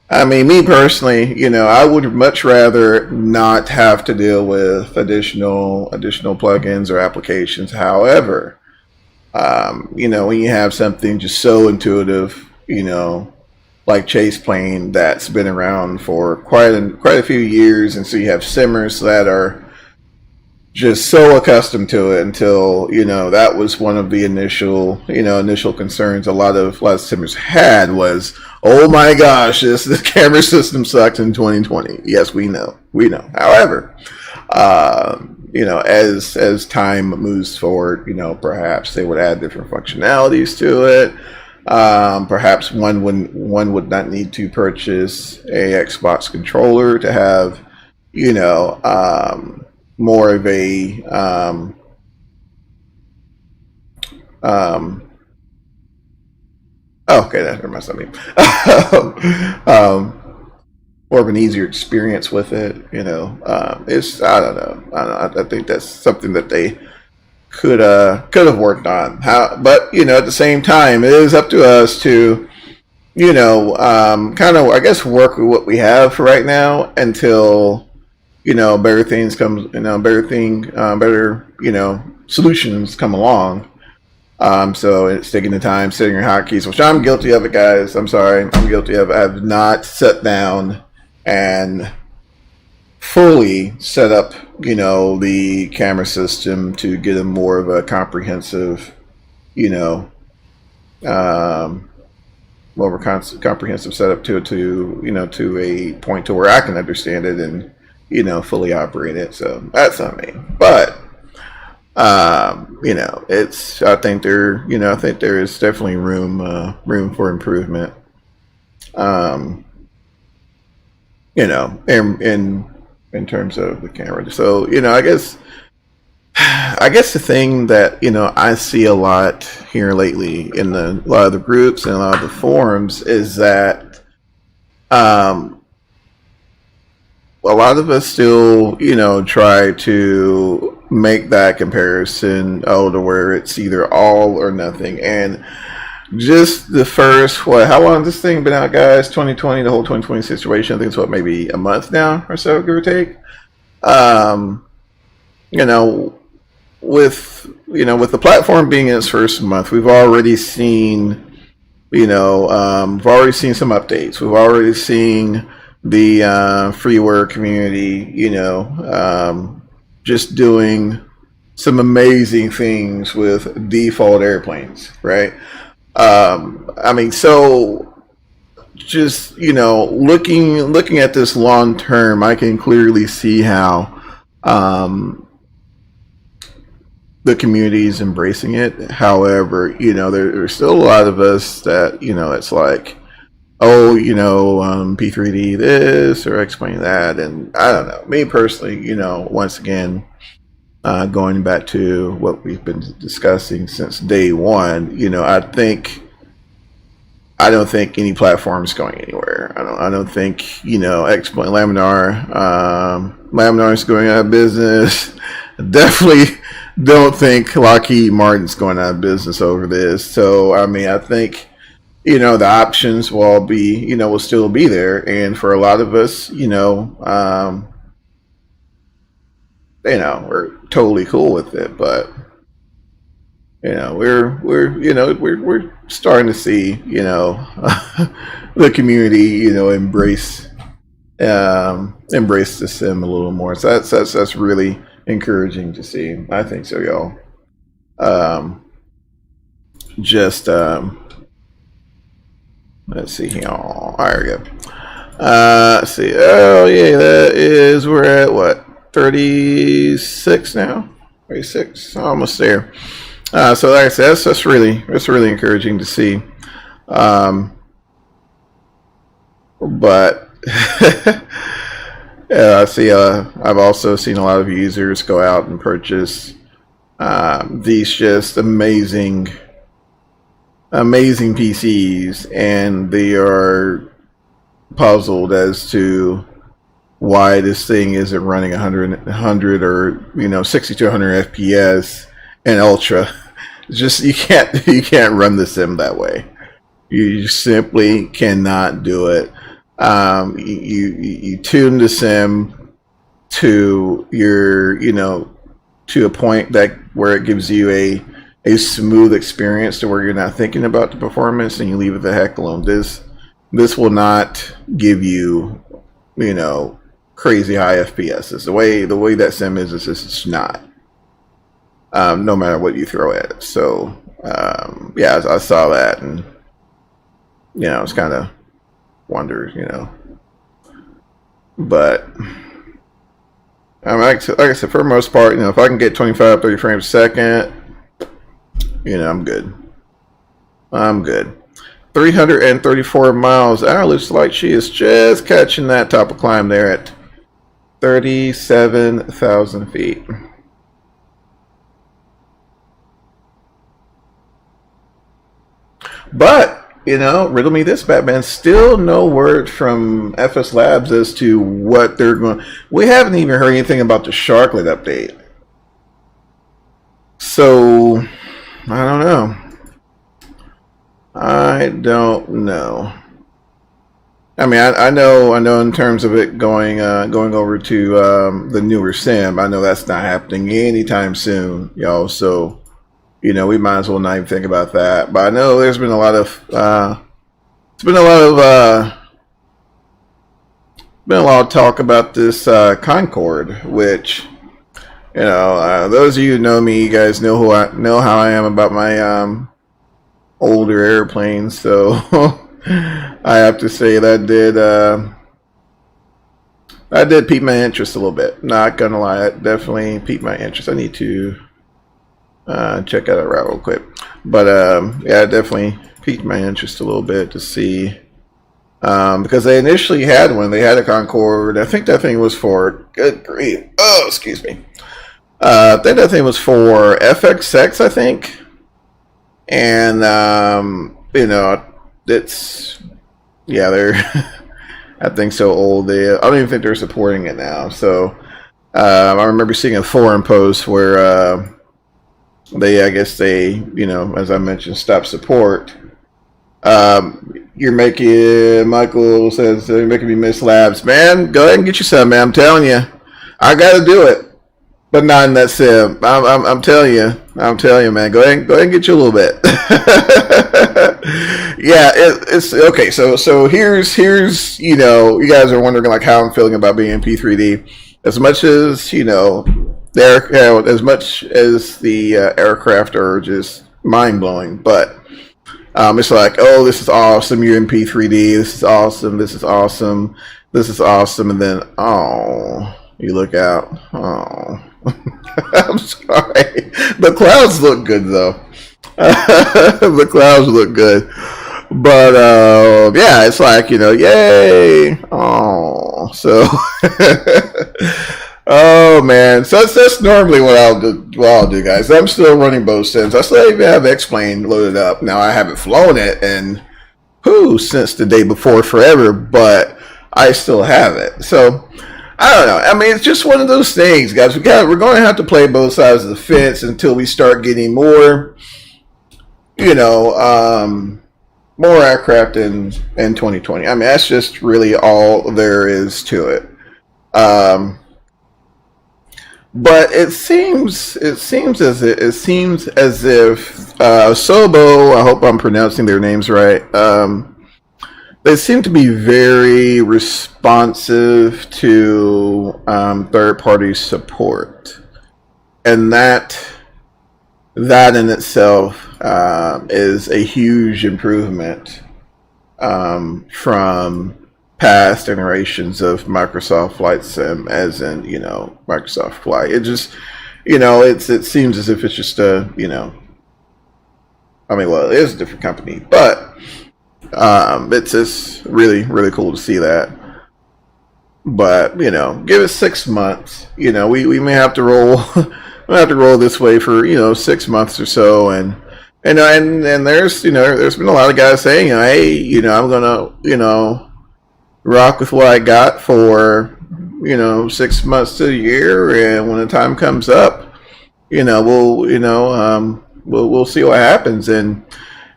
[SPEAKER 1] I mean, me personally, you know, I would much rather not have to deal with additional plugins or applications. However, you know, when you have something just so intuitive, you know, like Chase Plane that's been around for quite a few years, and so you have simmers that are just so accustomed to it until, you know, that was one of the initial concerns a lot of simmers had was, oh my gosh, this camera system sucked in 2020. Yes, we know. However, you know, as time moves forward, you know, perhaps they would add different functionalities to it. Perhaps one would not need to purchase a Xbox controller to have, you know, more of a okay, that never mind. more of an easier experience with it. You know, it's I don't know. I think that's something that they could have worked on. But you know, at the same time, it is up to us to, you know, kind of, I guess, work with what we have for right now until, you know, better things come, you know, better, you know, solutions come along. So it's taking the time, setting your hotkeys, which I'm guilty of it, guys. I'm sorry, I'm guilty of it. I've not sat down and fully set up, you know, the camera system to get a more of a comprehensive, you know, more of a comprehensive setup to you know, to a point to where I can understand it and, you know, fully operate it. So that's on me. But you know, it's, I think there is definitely room for improvement. You know, in terms of the camera. So, you know, I guess the thing that, you know, I see a lot here lately in a lot of the groups and a lot of the forums is that a lot of us still, you know, try to make that comparison, to where it's either all or nothing. And just the first, how long has this thing been out, guys? 2020, the whole 2020 situation, I think it's maybe a month now or so, give or take. You know, with the platform being in its first month, we've already seen, you know, we've already seen some updates. We've already seen the freeware community, you know, just doing some amazing things with default airplanes, right? I mean, so just, you know, looking at this long term, I can clearly see how the community is embracing it. However, you know, there's still a lot of us that, you know, it's like, oh, you know, P3D this or explain that, and I don't know. Me personally, you know, once again, going back to what we've been discussing since day one, you know, I don't think any platform is going anywhere. I don't think, you know, Laminar is going out of business. Definitely don't think Lockheed Martin's going out of business over this. So, I mean, I think, you know, the options will all be, you know, will still be there. And for a lot of us, you know, we're totally cool with it. But, you know, we're starting to see, you know, the community, you know, embrace the sim a little more. So that's really encouraging to see. I think so, y'all. Let's see here. There we go. Let's see. Oh yeah, we're at what, 36 now? 36, almost there. So like I said, that's really encouraging to see. But yeah, I see. I've also seen a lot of users go out and purchase these just amazing PCs, and they are puzzled as to why this thing isn't running 100 or, you know, 60 to 100 FPS and ultra. It's just, you can't run the sim that way. You simply cannot do it. You tune the sim to your, you know, to a point that where it gives you a smooth experience to where you're not thinking about the performance, and you leave it the heck alone. This will not give you, you know, crazy high FPS. The way that sim is it's not. No matter what you throw at it. So yeah, I saw that, and you know, it's kind of wonder, you know. But I mean, like I said, for the most part, you know, if I can get 25, 30 frames a second, you know, I'm good. 334 miles an hour. Looks like she is just catching that top of climb there at 37,000 feet. But you know, riddle me this, Batman. Still no word from FSLabs as to what they're going. We haven't even heard anything about the Sharklet update. So I don't know. I don't know. I mean, I know in terms of it going over to the newer sim. I know that's not happening anytime soon, y'all. So, you know, we might as well not even think about that. But I know there's been a lot of been a lot of talk about this Concorde, which, you know, those of you who know me, you guys know how I am about my older airplanes. So I have to say that did pique my interest a little bit. Not gonna lie, it definitely piqued my interest. I need to check out a route real quick, but yeah, it definitely piqued my interest a little bit to see, because they initially had one. They had a Concorde. I think that thing was for, good grief, oh, excuse me. I think that thing was for FXX, I think, and you know, it's, yeah, they're I think so old. I don't even think they're supporting it now. So I remember seeing a forum post where I guess they, you know, as I mentioned, stopped support. Michael says, you're making me miss labs. Man, go ahead and get you some, man. I'm telling you, I got to do it. But not in that sim. I'm telling you, man. Go ahead and get you a little bit. Yeah, it's okay. So here's, you know, you guys are wondering like how I'm feeling about being P3D. As much as, you know, as much as the aircraft urge is mind blowing, but it's like, oh, this is awesome. You're in P3D. This is awesome. This is awesome. This is awesome. And then, oh, you look out. Oh. I'm sorry. The clouds look good though. The clouds look good. But yeah, it's like, you know, yay. Oh, so oh man. So that's normally what I'll do, guys. I'm still running both sims. I still even have X-Plane loaded up. Now I haven't flown it and since the day before forever, but I still have it. So I don't know. I mean, it's just one of those things, guys. We're going to have to play both sides of the fence until we start getting more, you know, more aircraft in 2020. I mean, that's just really all there is to it. But it seems as if Sobo, I hope I'm pronouncing their names right. They seem to be very responsive to third-party support, and that in itself is a huge improvement from past iterations of Microsoft Flight Sim, as in, you know, Microsoft Flight. It just, you know, it seems as if it's just a, you know, I mean, well, it is a different company, but it's just really, really cool to see that. But, you know, give it 6 months. You know, we may have to roll this way for, you know, 6 months or so, and there's, you know, there's been a lot of guys saying, you know, hey, you know, I'm gonna, you know, rock with what I got for, you know, 6 months to a year, and when the time comes up, you know, we'll see what happens. And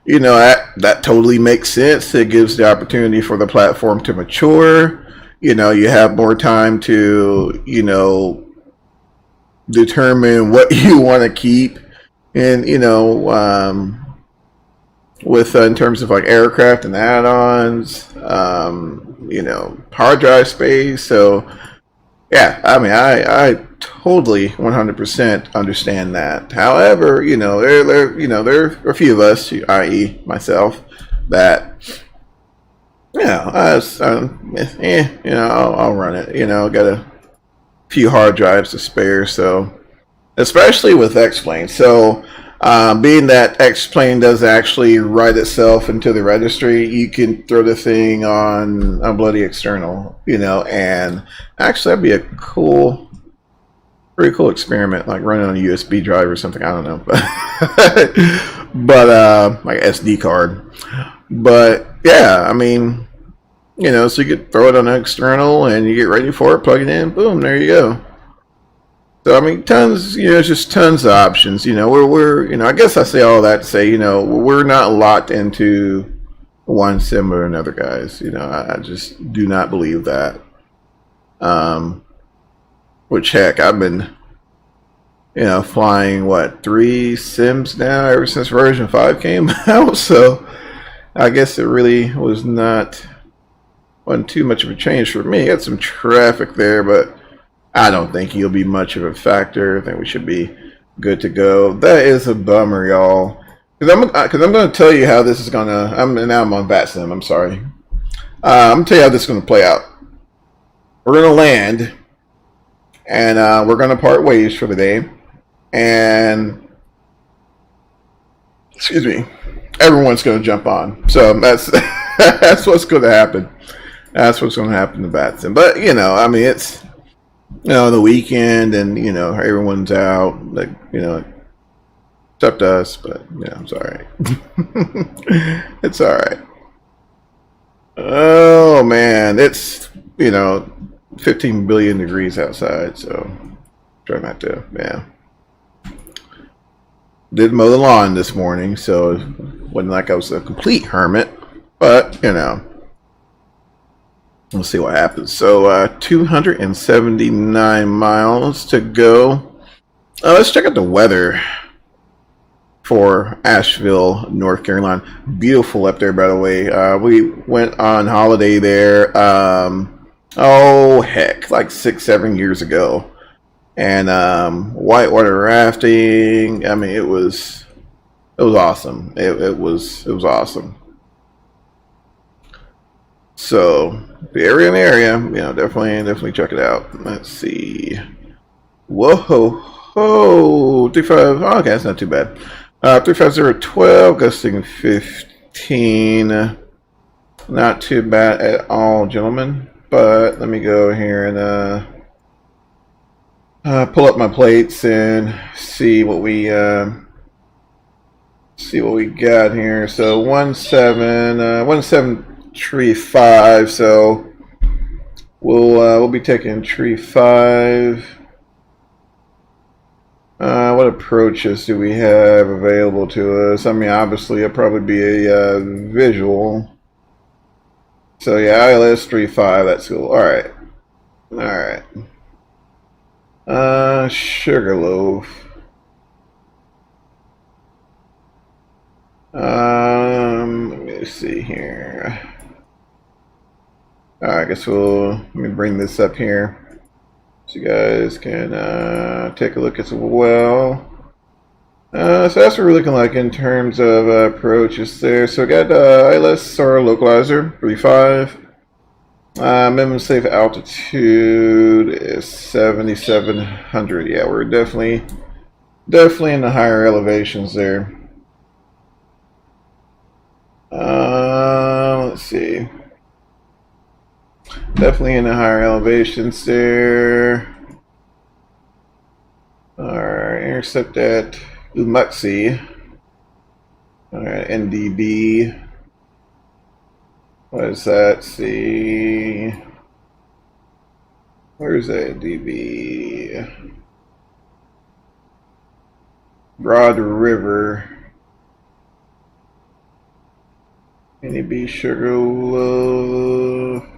[SPEAKER 1] you know, that totally makes sense. It gives the opportunity for the platform to mature. You know, you have more time to, you know, determine what you want to keep, and, you know, with in terms of like aircraft and add-ons, you know, hard drive space. So yeah, I mean, I totally 100% understand that. However, you know, there are a few of us, i.e. myself, that, you know, you know, I'll run it. You know, got a few hard drives to spare, so especially with X-Plane. So being that X-Plane does actually write itself into the registry, you can throw the thing on a bloody external, you know, and actually that'd be a pretty cool experiment, like running on a USB drive or something. I don't know, but like SD card. But yeah, I mean, you know, so you could throw it on an external and you get ready for it, plug it in, boom, there you go. So I mean, tons, you know, just tons of options. You know, we're, you know, I guess I say all that to say, you know, we're not locked into one sim or another, guys. You know, I just do not believe that. Which heck, I've been, you know, flying what 3 sims now ever since version 5 came out. So I guess it really wasn't too much of a change for me. Got some traffic there, but I don't think he'll be much of a factor. I think we should be good to go. That is a bummer, y'all. Because I'm going to tell you how this is going to... Now I'm on VATSIM. I'm sorry. I'm going to tell you how this is going to play out. We're going to land, and we're going to part ways for the day. And... excuse me. Everyone's going to jump on. So that's that's what's going to happen. That's what's going to happen to VATSIM. But, you know, I mean, it's... you know, the weekend, and you know, everyone's out, like, you know, except us, but yeah, it's all right. It's all right. Oh man, it's, you know, 15 billion degrees outside, so try not to. Yeah, did mow the lawn this morning, so it wasn't like I was a complete hermit, but you know. We'll see what happens. So 279 miles to go. Let's check out the weather for Asheville, North Carolina. Beautiful up there, by the way. We went on holiday there. Oh heck, like 6-7 years ago, and whitewater rafting. I mean, it was awesome. It was awesome. So the area, you know, definitely check it out. Let's see. Whoa, ho, 35. Oh, okay, that's not too bad. 35012, gusting 15. Not too bad at all, gentlemen. But let me go here and pull up my plates and see what we got here. So 17 tree 5, so we'll be taking tree 5. What approaches do we have available to us? I mean, obviously it'll probably be a visual. So yeah, ILS 3-5, that's cool. Alright. Sugarloaf. Let me see here. Alright, I guess let me bring this up here so you guys can take a look as well. So that's what we're looking like in terms of approaches there. So we got ILS or localizer 3-5. Minimum safe altitude is 7,700. Yeah, we're definitely in the higher elevations there. Let's see. Definitely in the higher elevations there. Alright, intercept at Umuxi. Alright, NDB. What is that? See. Where's that DB? Broad River. NDB Sugarloaf.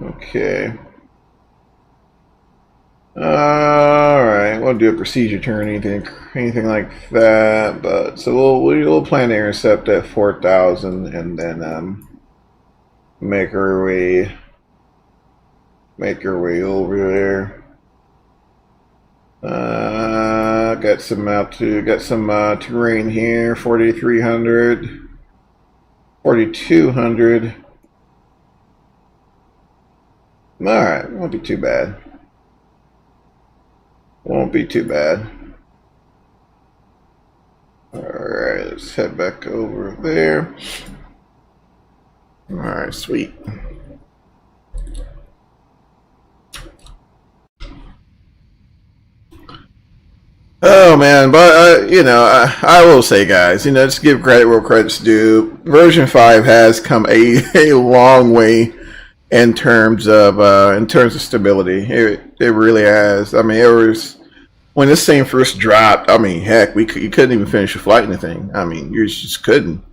[SPEAKER 1] Okay. Alright, we'll do a procedure turn, anything like that. But so we'll plan to intercept at 4,000 and then make our way over there. Got some terrain here. 4,300, 4,200. All right, won't be too bad. Won't be too bad. All right, let's head back over there. All right, sweet. know, man, but I will say, guys, just give credit where credit's due. Version 5 has come a long way in terms of stability. It really has. I mean, it was when this thing first dropped. I mean, heck, you couldn't even finish a flight in the thing. I mean, you just couldn't.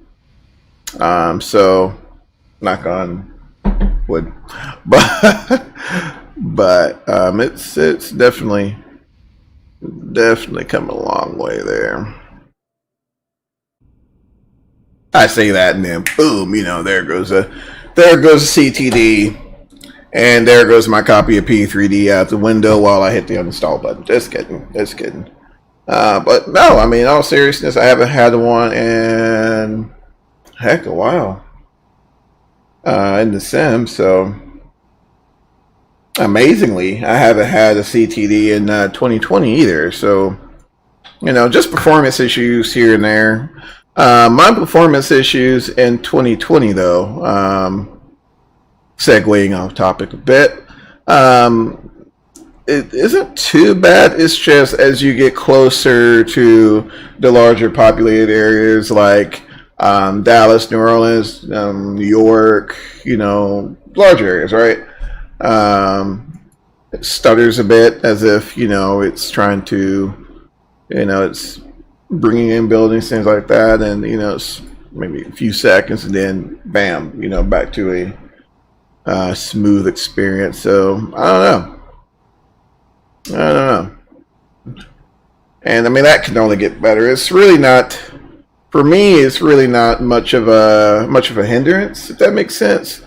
[SPEAKER 1] So knock on wood, but it's definitely come a long way there. I say that, and then boom, there goes a CTD, and there goes my copy of P3D out the window while I hit the uninstall button. Just kidding. But no, I mean, in all seriousness, I haven't had one in heck a while in the sim. So amazingly, I haven't had a CTD in 2020 either. So just performance issues here and there. My performance issues in 2020, though, segueing off topic a bit, it isn't too bad. It's just as you get closer to the larger populated areas like Dallas, New Orleans, New York, large areas, right? It stutters a bit as if, it's trying to, it's bringing in buildings, things like that, and it's maybe a few seconds, and then bam, back to a smooth experience. So I don't know, and I mean that can only get better. It's really not, for me, it's really not much of a hindrance, if that makes sense.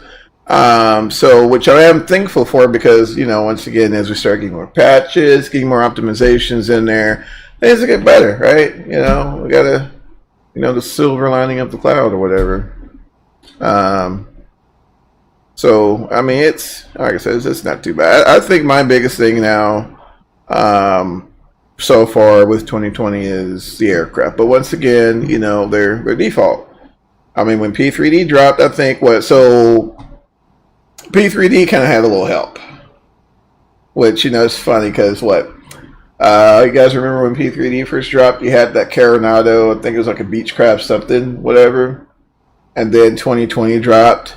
[SPEAKER 1] So which I am thankful for, because once again, as we start getting more patches, getting more optimizations in there, things will get better, right? We gotta, the silver lining of the cloud or whatever. So I mean, it's like I said, it's not too bad. I think my biggest thing now, so far with 2020 is the aircraft. But once again, their default. I mean, when P3D dropped, I think P3D kind of had a little help, which it's funny because you guys remember when P3D first dropped? You had that Coronado, I think it was like a Beechcraft something, whatever, and then 2020 dropped.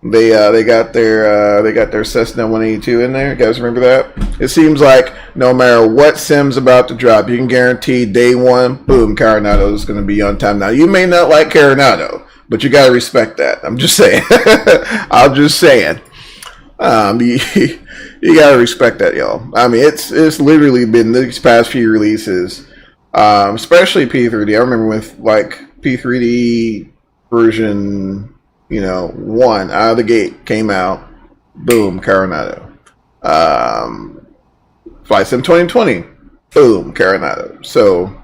[SPEAKER 1] They got their Cessna 182 in there. You guys remember that? It seems like no matter what sim's about to drop, you can guarantee day one, boom, Coronado is going to be on time. Now you may not like Coronado, but you got to respect that. I'm just saying. I'm just saying. You gotta respect that, y'all. I mean, it's literally been these past few releases, especially P3D. I remember with P3D version, 1 out of the gate came out, boom, Coronado. Flight Sim 2020, boom, Coronado. So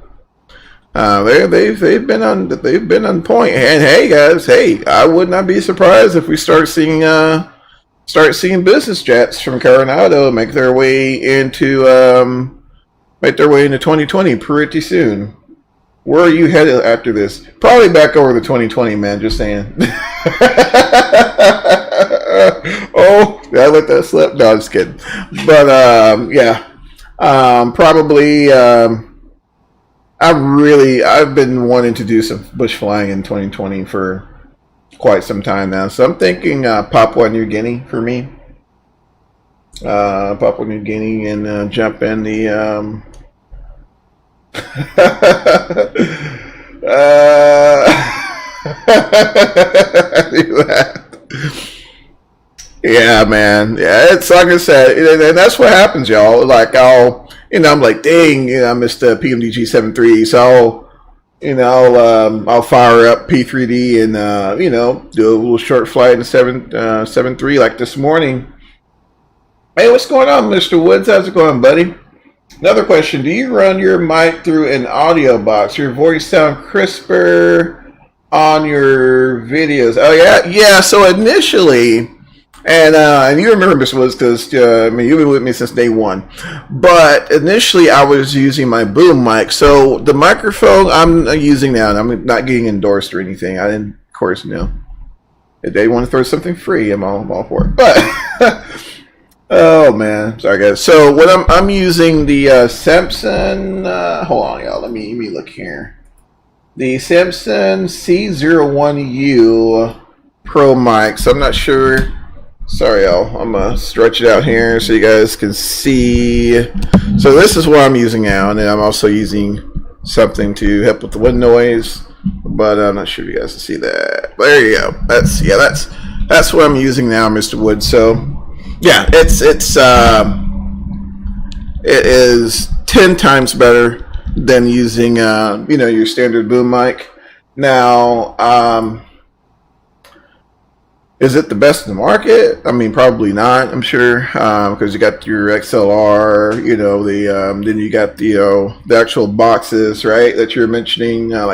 [SPEAKER 1] they've been on point. And hey, guys, I would not be surprised if we start seeing business jets from Coronado make their way into 2020 pretty soon. Where are you headed after this? Probably back over to 2020, man. Just saying. Oh, did I let that slip? No, I'm just kidding. But yeah, probably. I've been wanting to do some bush flying in 2020 for quite some time now, so I'm thinking Papua New Guinea for me. Papua New Guinea, and jump in the yeah, man. Yeah, it's like I said, and that's what happens, y'all. Like I'm like, dang, I missed the PMDG-73, so I'll fire up P3D and do a little short flight in 7.3 like this morning. Hey, what's going on, Mr. Woods? How's it going, buddy? Another question: do you run your mic through an audio box? Your voice sound crisper on your videos. Oh yeah. So initially, and you remember Mr. Woods because you've been with me since day one. But initially, I was using my boom mic. So the microphone I'm using now, and I'm not getting endorsed or anything. I didn't, of course, if they want to throw something free, I'm all for it. But Oh man, sorry guys. So what I'm using the Samson. Hold on, y'all. Let me look here. The Samson C01U Pro mic. So I'm not sure. Sorry, y'all. I'm gonna stretch it out here so you guys can see. So this is what I'm using now, and then I'm also using something to help with the wind noise. But I'm not sure if you guys can see that. But there you go. That's what I'm using now, Mr. Wood. So yeah, it is 10 times better than using your standard boom mic. Now, is it the best in the market? I mean, probably not. I'm sure, because you got your XLR, then you got the actual boxes, right? That you're mentioning, I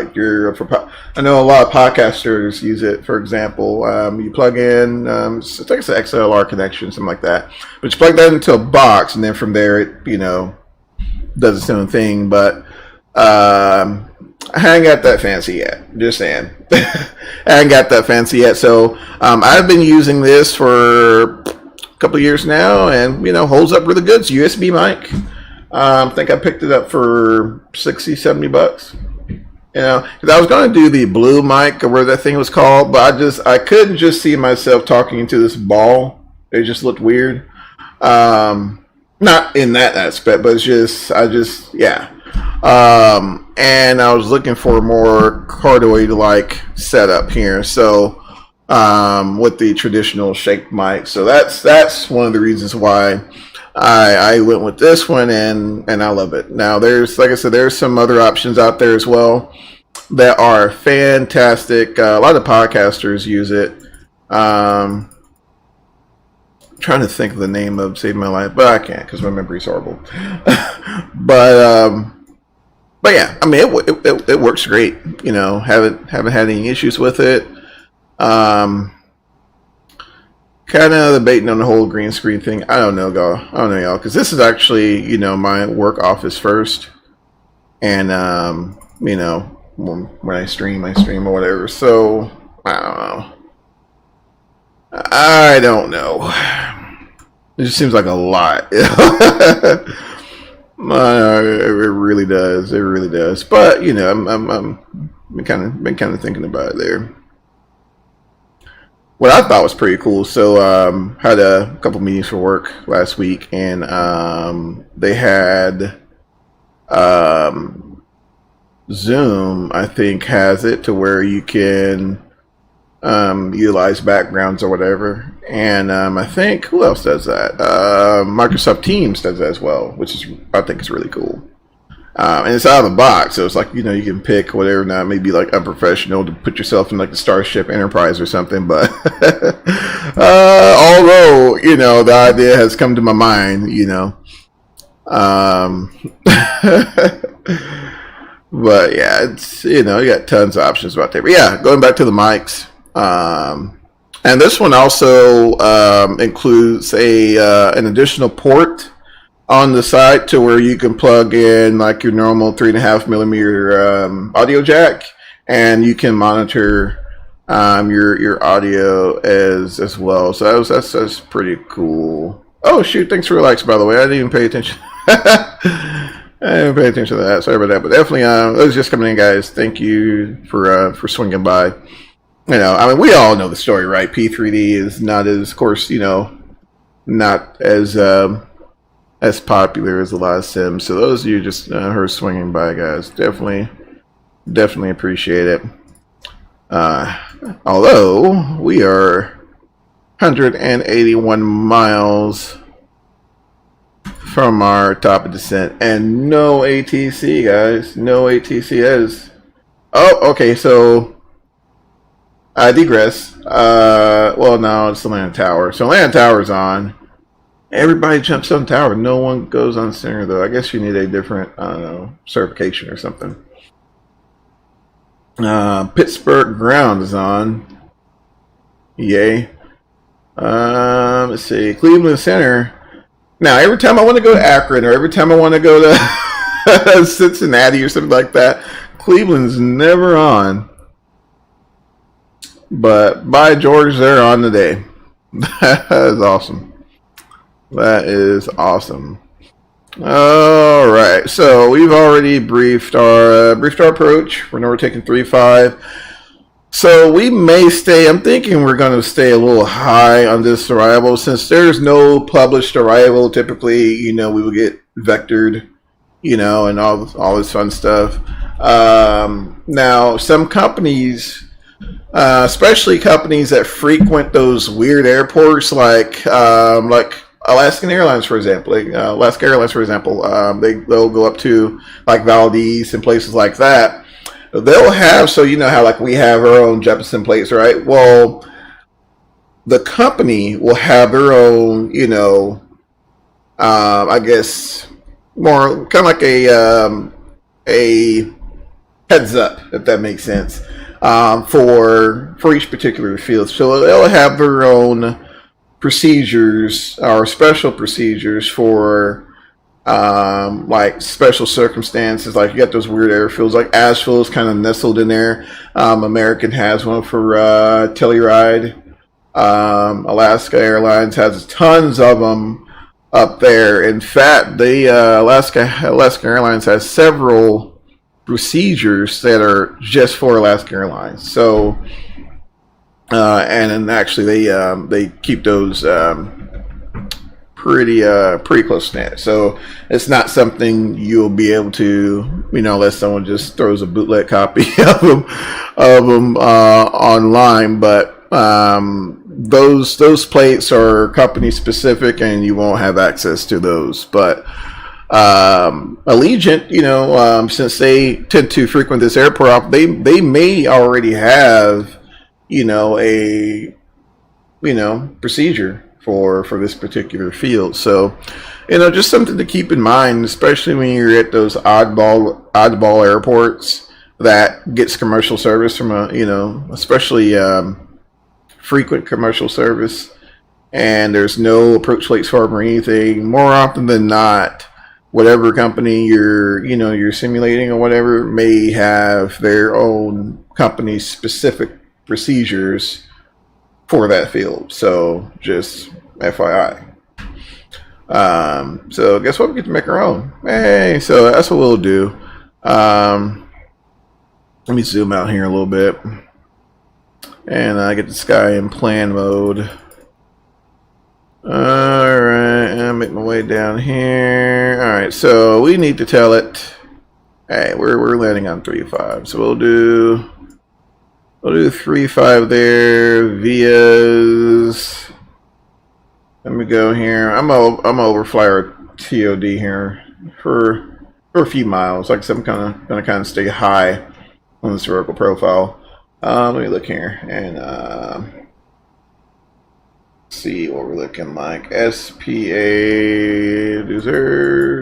[SPEAKER 1] know a lot of podcasters use it. For example, you plug in, I think it's an XLR connection, something like that. But you plug that into a box, and then from there, it does its own thing. But I ain't got that fancy yet. Just saying. I ain't got that fancy yet. So I've been using this for a couple of years now, and holds up really good. It's a USB mic. I think I picked it up for $60-$70. Because I was going to do the blue mic, or whatever that thing was called, but I couldn't just see myself talking into this ball. It just looked weird. Not in that aspect, but yeah. And I was looking for a more cardioid-like setup here. So, with the traditional shaped mic. So that's one of the reasons why I went with this one, and I love it. Now, like I said, there's some other options out there as well that are fantastic. A lot of podcasters use it. I'm trying to think of the name of Save My Life, but I can't because my memory's horrible. But yeah, I mean, it works great. Haven't had any issues with it. Kind of debating on the whole green screen thing. I don't know, y'all, because this is actually my work office first, and when I stream or whatever. So I don't know. It just seems like a lot. It really does. It really does. But I'm been kind of thinking about it there. What I thought was pretty cool. So had a couple meetings for work last week, and they had Zoom. I think has it to where you can utilize backgrounds or whatever. And I think who else does that? Microsoft Teams does that as well, which I think is really cool. And it's out of the box, so it's like you can pick whatever. Now maybe like unprofessional to put yourself in like the Starship Enterprise or something. But although the idea has come to my mind, but yeah, it's you got tons of options out there. But yeah, going back to the mics. And this one also includes an additional port on the side to where you can plug in like your normal 3.5mm audio jack, and you can monitor your audio as well. So that's pretty cool. Oh shoot! Thanks for the likes, by the way. I didn't even pay attention. I didn't pay attention to that. Sorry about that. But definitely, it was just coming in, guys. Thank you for swinging by. I mean, we all know the story, right? P3D is not as, of course, not as popular as a lot of sims. So those of you just heard swinging by, guys, definitely appreciate it. Although we are 181 miles from our top of descent, and no ATC, guys, no ATC is. Oh, okay, so. I digress. Well, no, it's the land tower. So land tower's on. Everybody jumps on tower. No one goes on center, though. I guess you need a different, I don't know, certification or something. Pittsburgh ground is on. Yay. Let's see. Cleveland Center. Now, every time I want to go to Akron, or every time I want to go to Cincinnati or something like that, Cleveland's never on. But by George, they're on today. That is awesome. That is awesome. All right, so we've already briefed our approach. We know we're taking 3-5. So we may stay. I'm thinking we're going to stay a little high on this arrival since there's no published arrival. Typically, you know, we will get vectored, you know, and all this fun stuff. Now, some companies, especially companies that frequent those weird airports, like Alaskan Airlines, for example. Alaska Airlines, for example, they'll go up to like Valdez and places like that. They'll have, so you know how like we have our own Jeppesen plates, right? Well, the company will have their own, you know, I guess more kind of like a heads up, if that makes sense, for each particular field. So they'll have their own procedures or special procedures for like special circumstances. Like you got those weird airfields, like Asheville is kind of nestled in there. American has one for Telluride. Alaska Airlines has tons of them up there. In fact, the Alaska Airlines has several procedures that are just for Alaska Airlines. So and actually they keep those pretty close to that. So it's not something you'll be able to, you know, unless someone just throws a bootleg copy of them online. But those plates are company specific, and you won't have access to those. But Allegiant, you know, since they tend to frequent this airport, they may already have, you know, a procedure for this particular field. So, you know, just something to keep in mind, especially when you're at those oddball airports that gets commercial service from a, you know, especially frequent commercial service, and there's no approach plates for them or anything. More often than not, whatever company you're simulating or whatever may have their own company specific procedures for that field. So just FYI. So guess what? We get to make our own. Hey, so that's what we'll do. Let me zoom out here a little bit and get the sky in plan mode. Alright, I'll make my way down here. Alright, so we need to tell it, hey, we're landing on 3-5. So we'll do 3-5 there. Vias. Let me go here. I'm gonna overfly our TOD here for a few miles. Like I said, I'm gonna stay high on this vertical profile. Let me look here and see what we're looking like. SPA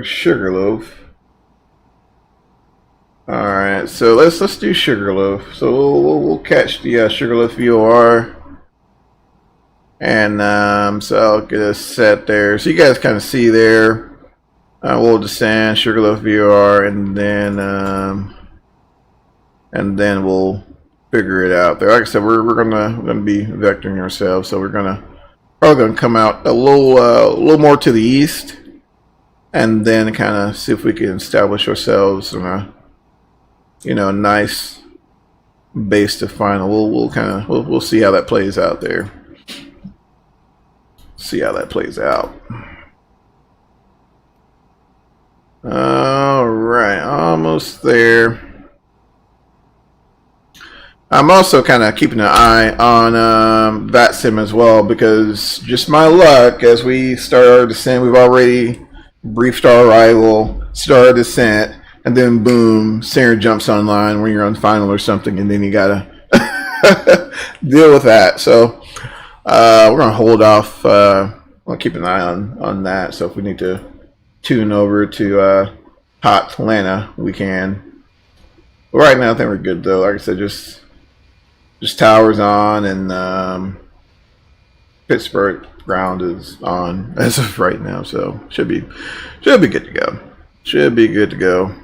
[SPEAKER 1] Sugarloaf. All right, so let's do Sugarloaf. So we'll catch the Sugarloaf VOR, and so I'll get us set there. So you guys kind of see there. We'll descend Sugarloaf VOR, and then we'll figure it out there. Like I said, we're gonna be vectoring ourselves, so we're probably gonna come out a little more to the east, and then kind of see if we can establish ourselves in a, you know, nice base to final. We'll see how that plays out there. See how that plays out. All right, almost there. I'm also kind of keeping an eye on VATSIM as well, because just my luck, as we start our descent, we've already briefed our arrival, started descent, and then boom, Sarah jumps online when you're on final or something, and then you gotta deal with that. So we're gonna hold off. I'll keep an eye on that. So if we need to tune over to hot Atlanta, we can. But right now, I think we're good though. Like I said, just towers on, and Pittsburgh ground is on as of right now. So should be good to go. Should be good to go.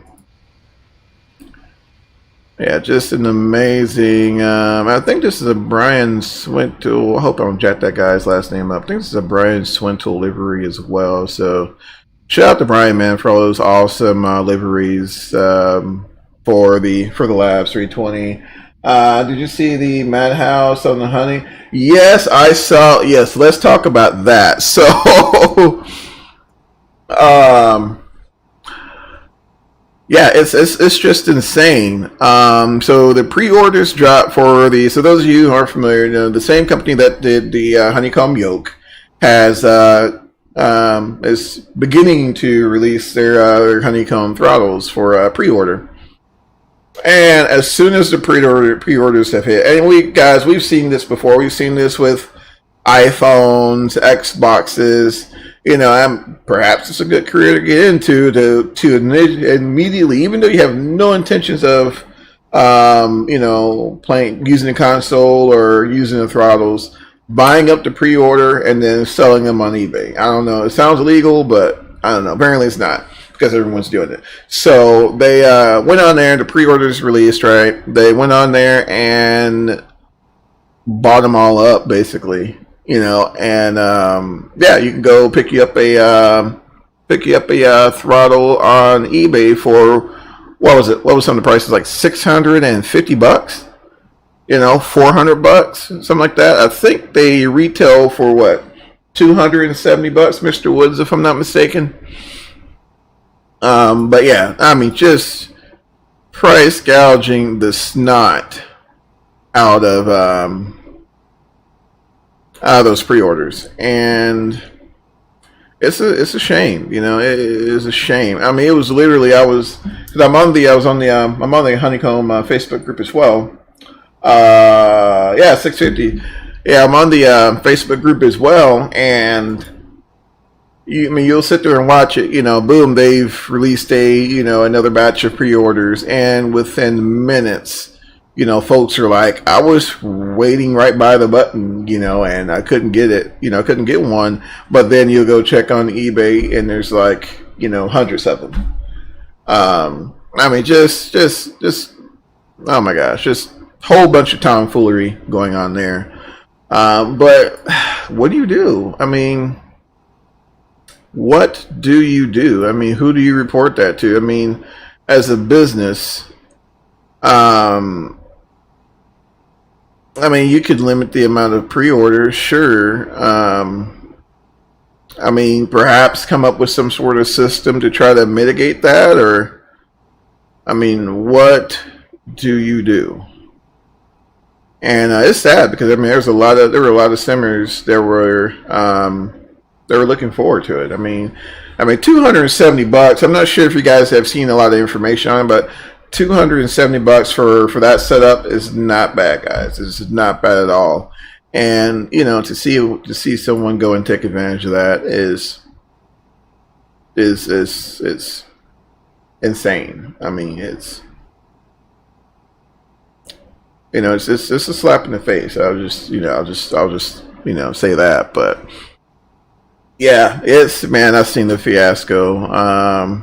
[SPEAKER 1] Yeah, just an amazing. I think this is a Brian Swintle. I hope I don't jack that guy's last name up. I think this is a Brian Swintle livery as well. So shout out to Brian, man, for all those awesome liveries for the Labs 320. Did you see the Madhouse on the Honey? Yes, I saw. Yes, let's talk about that. So, yeah, it's just insane. So the pre-orders dropped for the. So those of you who aren't familiar, you know, the same company that did the honeycomb yoke has is beginning to release their honeycomb throttles for pre-order. And as soon as the pre-orders have hit, and we've seen this before. We've seen this with iPhones, Xboxes. You know, perhaps it's a good career to get into to immediately, even though you have no intentions of, you know, using the console or using the throttles, buying up the pre-order and then selling them on eBay. I don't know. It sounds illegal, but I don't know. Apparently, it's not, because everyone's doing it. So they went on there. The pre-orders released, right? They went on there and bought them all up, basically. You know, and yeah, you can go pick you up a throttle on eBay for what was it? What was some of the prices? Like $650. You know, $400, something like that. I think they retail for what, $270, Mr. Woods, if I'm not mistaken. But yeah, I mean, just price gouging the snot out of those pre-orders, and it's a shame. You know, it is a shame. I mean, it was literally I'm on the Honeycomb Facebook group as well. Yeah, 650. Yeah, I'm on the Facebook group as well, and you'll sit there and watch it. You know, boom, they've released another batch of pre-orders, and within minutes, you know, folks are like, I was waiting right by the button, you know, and I couldn't get it. You know, I couldn't get one. But then you'll go check on eBay, and there's like, you know, hundreds of them. I mean, just oh my gosh, just whole bunch of tomfoolery going on there. But what do you do? I mean, what do you do? I mean, who do you report that to? I mean, as a business, I mean, you could limit the amount of pre-orders, sure. I mean, perhaps come up with some sort of system to try to mitigate that, or, I mean, what do you do? And it's sad because I mean, there were a lot of simmers that were looking forward to it. I mean, $270. I'm not sure if you guys have seen a lot of information on it, but $270 for that setup is not bad, guys. It's not bad at all. And you know, to see someone go and take advantage of that is insane. I mean, it's a slap in the face. I'll just say that. But yeah, I've seen the fiasco.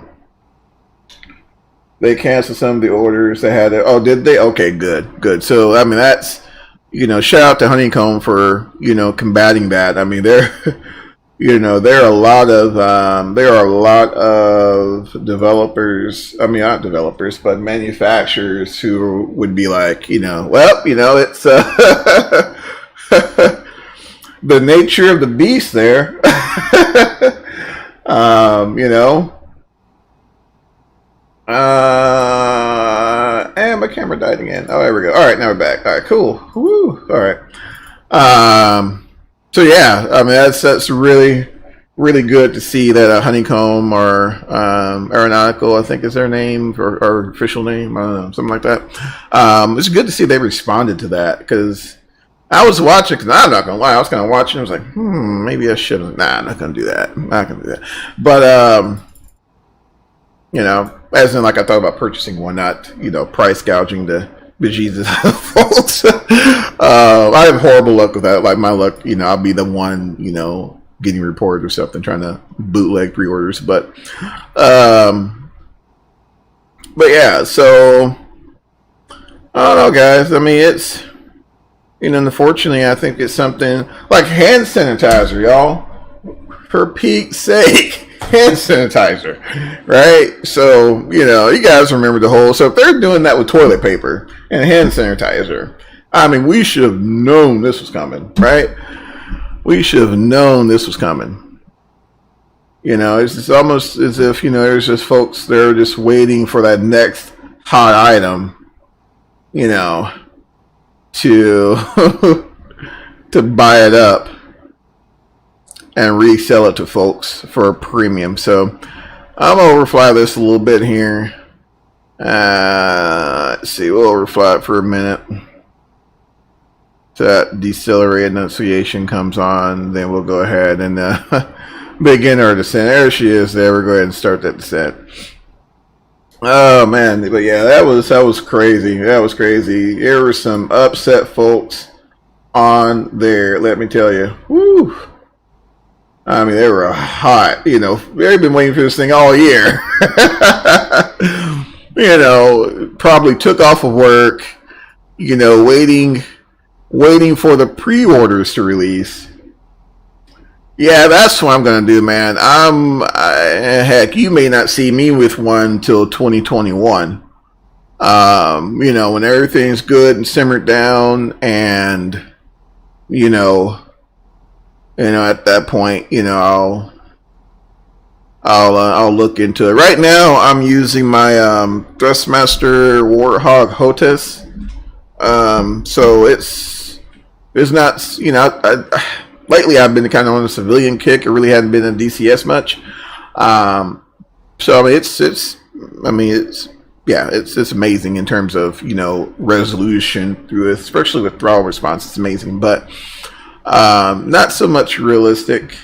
[SPEAKER 1] They canceled some of the orders they had. Oh, did they? Okay, good. So, I mean, that's, you know, shout out to Honeycomb for, you know, combating that. I mean, there are a lot of developers. I mean, not developers, but manufacturers who would be like, you know, well, you know, it's the nature of the beast there. You know. And my camera died again. Oh, there we go. All right, now we're back. All right, cool. Woo. All right. So yeah, I mean, that's really, really good to see that Honeycomb or Aeronautical, I think is their name, or official name, I don't know, something like that. It's good to see they responded to that, because I was watching, because I'm not gonna lie, I was kind of watching. I was like, maybe I shouldn't. Nah, I'm not gonna do that. But you know, as in, like, I thought about purchasing one, not, you know, price gouging the bejesus out of folks. I have horrible luck with that. Like, my luck, you know, I'll be the one, you know, getting reported or something, trying to bootleg pre-orders. But yeah, so I don't know, guys. I mean, it's, unfortunately, I think it's something like hand sanitizer, y'all. For Pete's sake, hand sanitizer, right? So, you guys remember the whole. So if they're doing that with toilet paper and hand sanitizer, I mean, we should have known this was coming, right? We should have known this was coming. It's almost as if, there's just folks there just waiting for that next hot item, to to buy it up and resell it to folks for a premium. So I'm gonna overfly this a little bit here. Let's see, we'll overfly it for a minute. So that decelerate enunciation comes on, then we'll go ahead and begin our descent. There she is. There, we'll go ahead and start that descent. Oh man, but yeah, that was crazy. That was crazy. There were some upset folks on there. Let me tell you. Woo. I mean, they were hot. They've been waiting for this thing all year. Probably took off of work. Waiting for the pre-orders to release. Yeah, that's what I'm gonna do, man. Heck, you may not see me with one till 2021. When everything's good and simmered down, and at that point, I'll look into it. Right now, I'm using my Thrustmaster Warthog HOTAS. So it's not, lately I've been kind of on a civilian kick. It really hadn't been in DCS much. So I mean it's amazing in terms of resolution through it, especially with throttle response. It's amazing, but not so much realistic,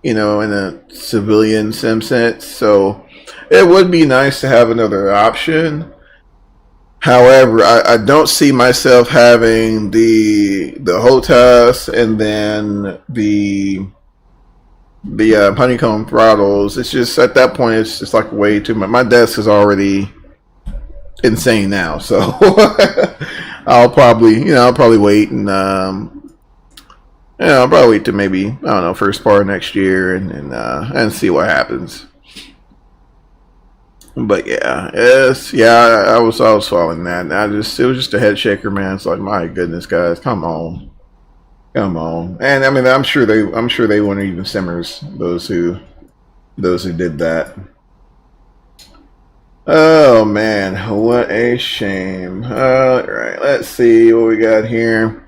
[SPEAKER 1] in a civilian sim sense. So it would be nice to have another option. However, I don't see myself having the HOTAS and then the honeycomb throttles. It's just at that point, it's just like way too much. My desk is already insane now, so I'll probably wait and I'll probably wait to maybe, I don't know, first part of next year and see what happens. But yeah, I was following that. And it was just a head shaker, man. It's like, my goodness, guys, come on. And I mean, I'm sure they weren't even simmers, those who did that. Oh man, what a shame. All right, let's see what we got here.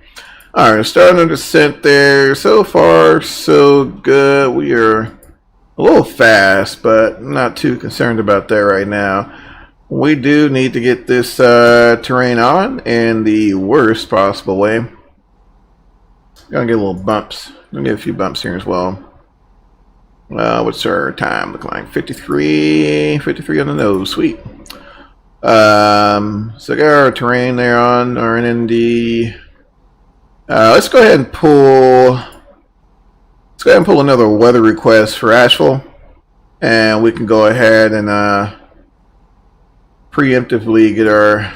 [SPEAKER 1] All right, starting a descent there. So far, so good. We are a little fast, but not too concerned about that right now. We do need to get this terrain on in the worst possible way. Gonna get a little bumps. Gonna get a few bumps here as well. What's our time look like? 53 on the nose. Sweet. So got our terrain there on our NND. Let's go ahead and pull. Let's go ahead and pull another weather request for Asheville, and we can go ahead and preemptively get our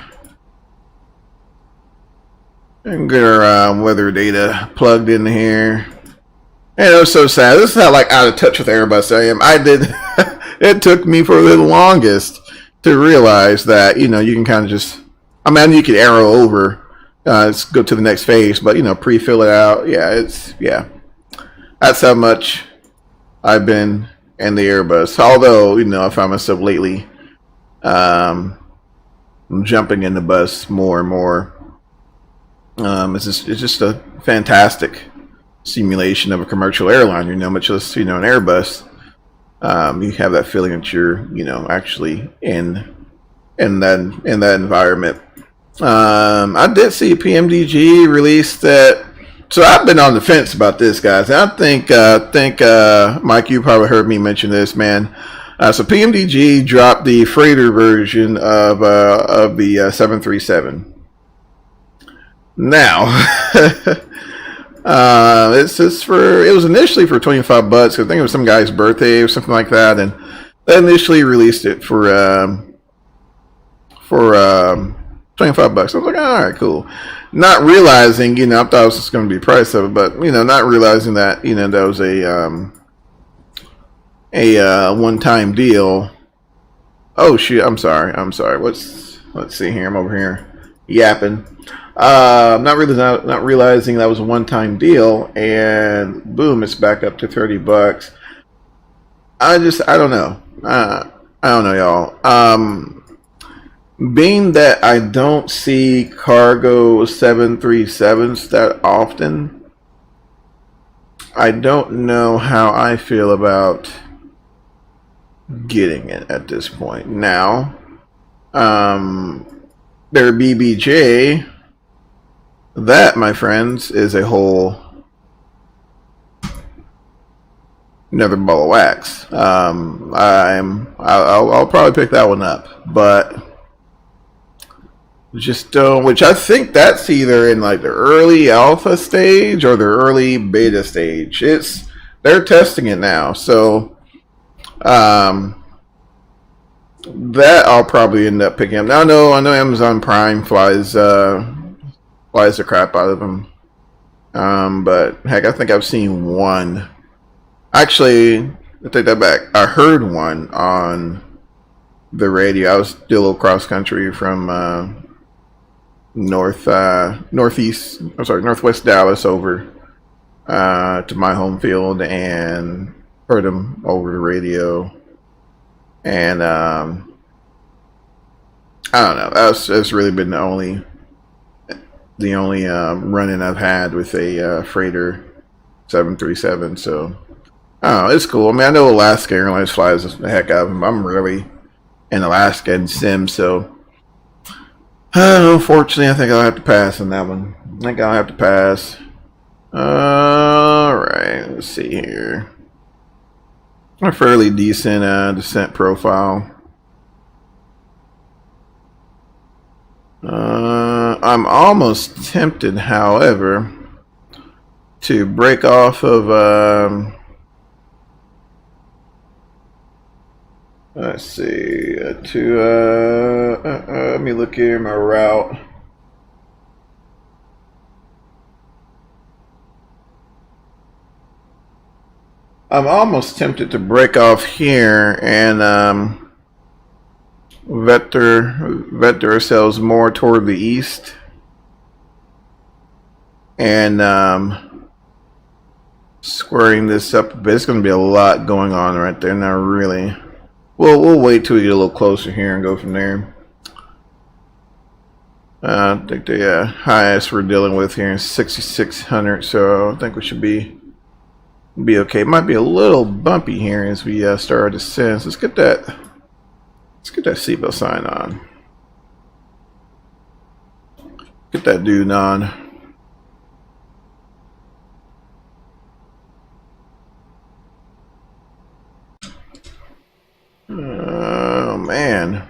[SPEAKER 1] weather data plugged in here. And it was so sad. This is how out of touch with Airbus I am. It took me for the longest to realize that you can kind of just. I mean, you can arrow over. Let's go to the next phase, but pre-fill it out. Yeah, that's how much I've been in the Airbus. Although, I found myself lately jumping in the bus more and more. It's just a fantastic simulation of a commercial airline, much less, an Airbus. You have that feeling that you're, actually in that environment. I did see PMDG release that. So I've been on the fence about this, guys. I think Mike, you probably heard me mention this, man. So PMDG dropped the freighter version of the 737. Now, it was initially for $25. I think it was some guy's birthday or something like that, and they initially released it for $25. I was like, all right, cool. Not realizing, I thought it was just going to be the price of it, but not realizing that, that was a one-time deal. Oh shit! I'm sorry. Let's see here. I'm over here yapping. Not realizing that was a one-time deal, and boom, it's back up to $30. I don't know. I don't know, y'all. Being that I don't see cargo 737s that often, I don't know how I feel about getting it at this point. Now, their BBJ, that, my friends, is a whole another ball of wax. I'll probably pick that one up, but just don't. Which I think that's either in like the early alpha stage or the early beta stage. They're testing it now, so that I'll probably end up picking up. Now, I know Amazon Prime flies the crap out of them. But heck, I think I've seen one. Actually, I take that back. I heard one on the radio. I was still a little cross country from northwest Dallas over to my home field, and heard them over the radio. And I don't know. That's really been the only run-in I've had with a freighter 737. So I don't know. It's cool. I mean, I know Alaska Airlines flies the heck out of them. I'm really in Alaska and Sim, so unfortunately, I think I'll have to pass on that one. I think I'll have to pass. All right. Let's see here. A fairly decent descent profile. I'm almost tempted, however, to break off of let's see, let me look here my route. I'm almost tempted to break off here and vector ourselves more toward the east, and squaring this up a bit. It's going to be a lot going on right there. Now, really, we'll wait till we get a little closer here and go from there. I think the highest we're dealing with here is 6,600, so I think we should be okay. It might be a little bumpy here as we start our descent. Let's get that seatbelt sign on. Get that dude on. Oh man,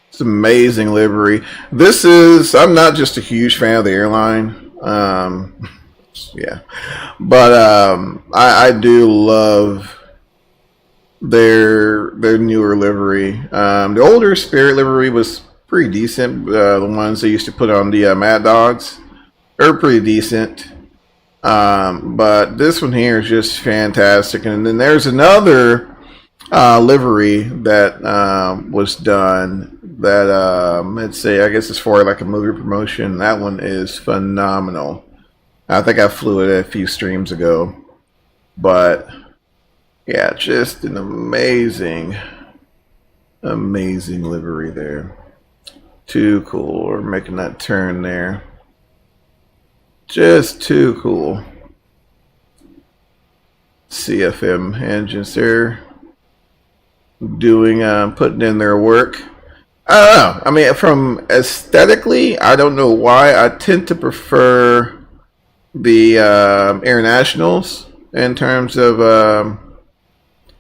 [SPEAKER 1] it's amazing livery. I'm not just a huge fan of the airline. Yeah, but I do love their newer livery. The older Spirit livery was pretty decent. The ones they used to put on the Mad Dogs, they're pretty decent. But this one here is just fantastic. And then there's another livery that was done that let's say, I guess it's for like a movie promotion. That one is phenomenal. I think I flew it a few streams ago, but yeah, just an amazing livery there. Too cool. We're making that turn there. Just too cool. CFM engines there doing putting in their work. I don't know. I mean, from aesthetically, I don't know why I tend to prefer the Air Nationals in terms of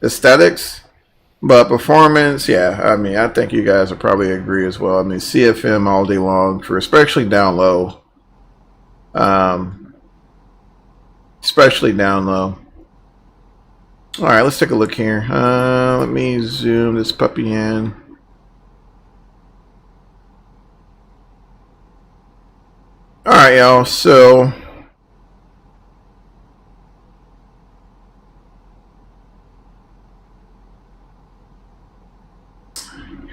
[SPEAKER 1] aesthetics, but performance, yeah, I mean, I think you guys will probably agree as well. I mean, CFM all day long, for especially down low. Especially down low. All right, let's take a look here. Let me zoom this puppy in. All right, y'all. So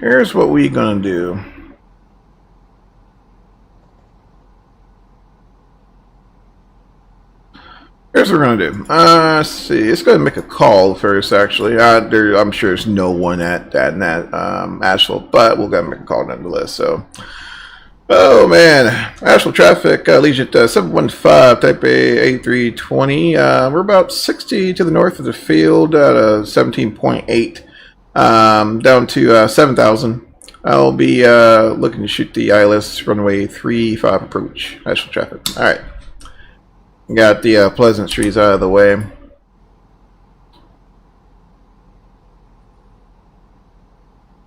[SPEAKER 1] here's what we're gonna do. Here's what we're gonna do. Let's see. Let's go ahead and make a call first. Actually, I'm sure there's no one at Asheville, but we'll go ahead and make a call nonetheless. So, oh man, Asheville traffic leads at 715 Type A A320. We're about 60 to the north of the field at 17.8, down to 7,000. I'll be looking to shoot the ILS runway 35 approach. Asheville traffic. All right. Got the Pleasant Streets out of the way.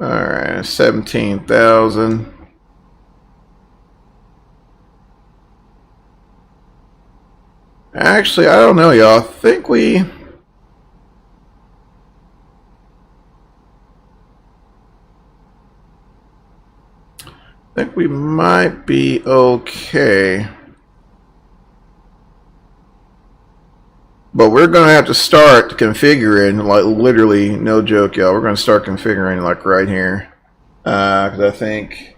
[SPEAKER 1] Alright, 17,000. Actually, I don't know, y'all. I think we might be okay. But we're going to have to start configuring, like literally, no joke, y'all. We're going to start configuring like right here. Because I think,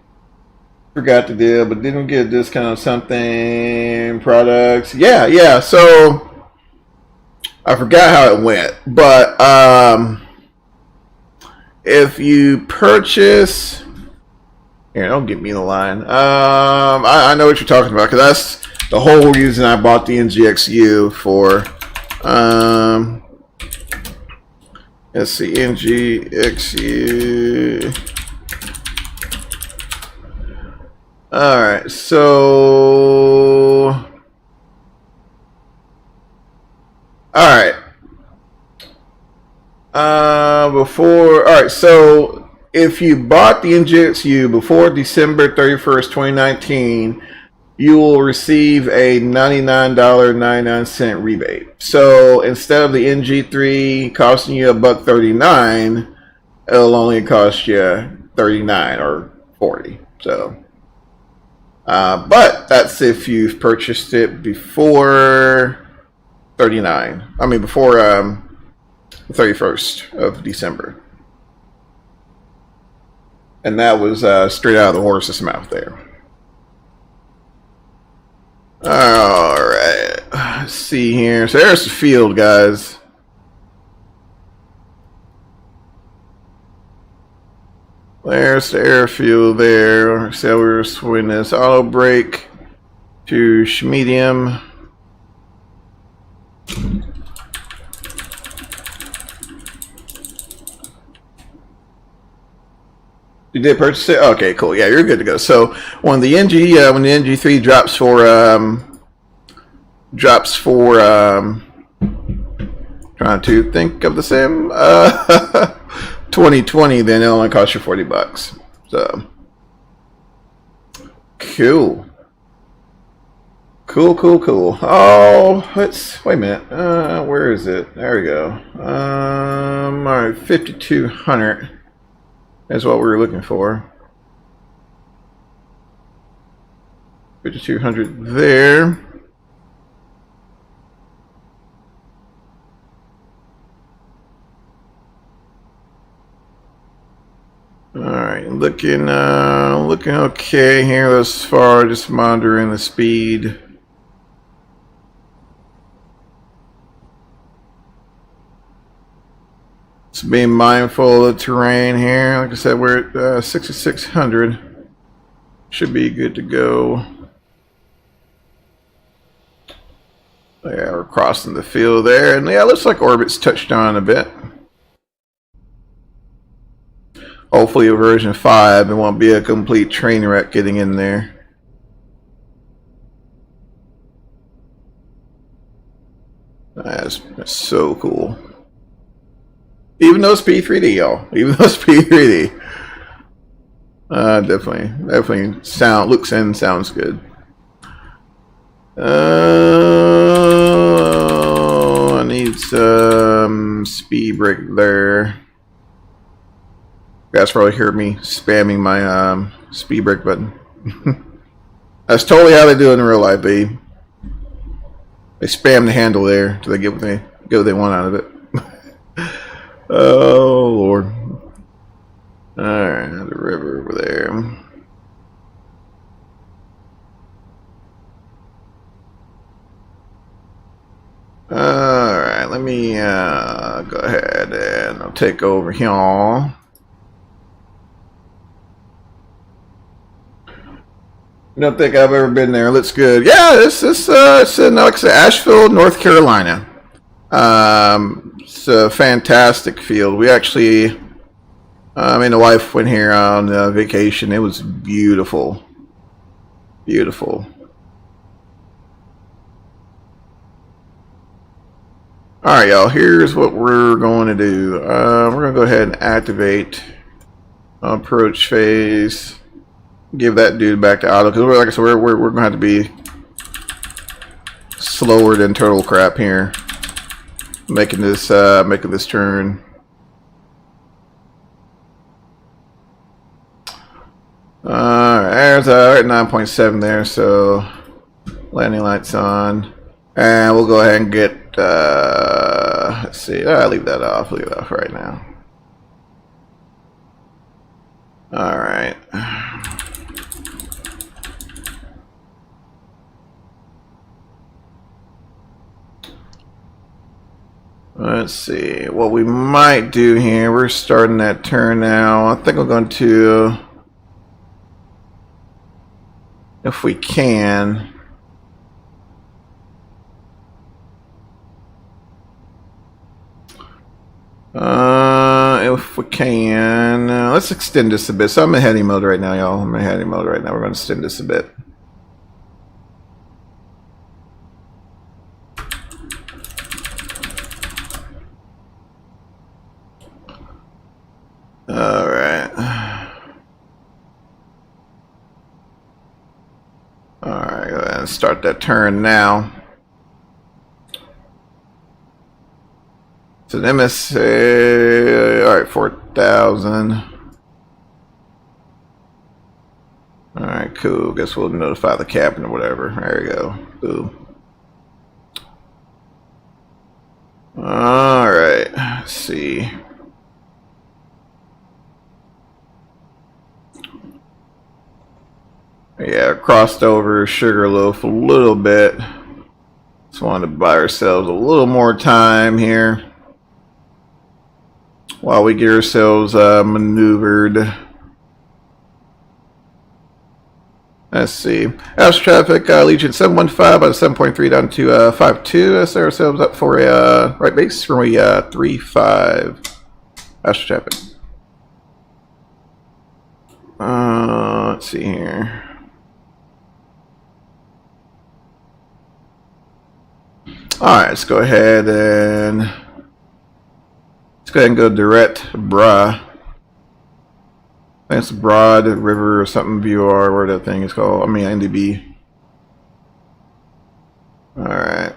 [SPEAKER 1] forgot to do, but didn't we get a discount on something, products? Yeah, so, I forgot how it went. But, if you purchase, here, don't get me in the line. I know what you're talking about, because that's the whole reason I bought the NGXU for. Let's see, NGXU. Alright, so alright. Alright, so if you bought the NGXU before December 31st, 2019, you will receive a $99.99 rebate. So instead of the NG3 costing you $1.39, it'll only cost you $39 or $40. So, but that's if you've purchased it before before the 31st of December. And that was straight out of the horse's mouth there. Alright, let's see here. So there's the field, guys. There's the airfield there. So we're swing this auto brake to medium. You did purchase it? Okay, cool. Yeah, you're good to go. So when the NG3 drops for trying to think of the same 2020, then it only costs you $40. So cool. Oh, wait a minute. Where is it? There we go. All right, 5,200. That's what we were looking for. 5,200 there. All right, looking okay here thus far. Just monitoring the speed. Just being mindful of the terrain here. Like I said, we're at 6,600. Should be good to go. Yeah, we're crossing the field there. And yeah, it looks like Orbx touched on a bit. Hopefully a version 5. It won't be a complete train wreck getting in there. That's so cool. Even though it's P3D, y'all. Even though it's P3D. Definitely looks and sounds good. I need some speed brake there. You guys probably hear me spamming my speed brake button. That's totally how they do it in real life, B. They spam the handle there till they get what they want out of it. Oh Lord! All right, the river over there. All right, let me go ahead and I'll take over here. Don't think I've ever been there. Looks good. Yeah, it's in, like I said, Asheville, North Carolina. It's a fantastic field. We actually, me and the wife went here on vacation. It was beautiful, beautiful. All right, y'all. Here's what we're going to do. We're going to go ahead and activate approach phase. Give that dude back to auto, because like I said, we're going to have to be slower than turtle crap here, making this turn. There's at 9.7 there, so landing lights on, and we'll go ahead and get. Let's see. I'll leave that off. Leave it off right now. All right. Let's see what we might do here. We're starting that turn now. I think I'm going to, if we can, let's extend this a bit. So I'm in heading mode right now, y'all. I'm in heading mode right now. We're going to extend this a bit. All right. All right, go ahead and start that turn now. So MSA, all right, 4,000. All right, cool. Guess we'll notify the captain or whatever. There we go. Cool. All right, let's see. Yeah, crossed over Sugarloaf a little bit. Just wanted to buy ourselves a little more time here while we get ourselves maneuvered. Let's see. House traffic, Legion 715 out of 7.3 down to 5.2. Let's set ourselves up for a right base for a 3.5. House traffic. Let's see here. Alright, let's go ahead and go direct Bra. I think it's Broad River or something, VR, where that thing is called. I mean, NDB. Alright.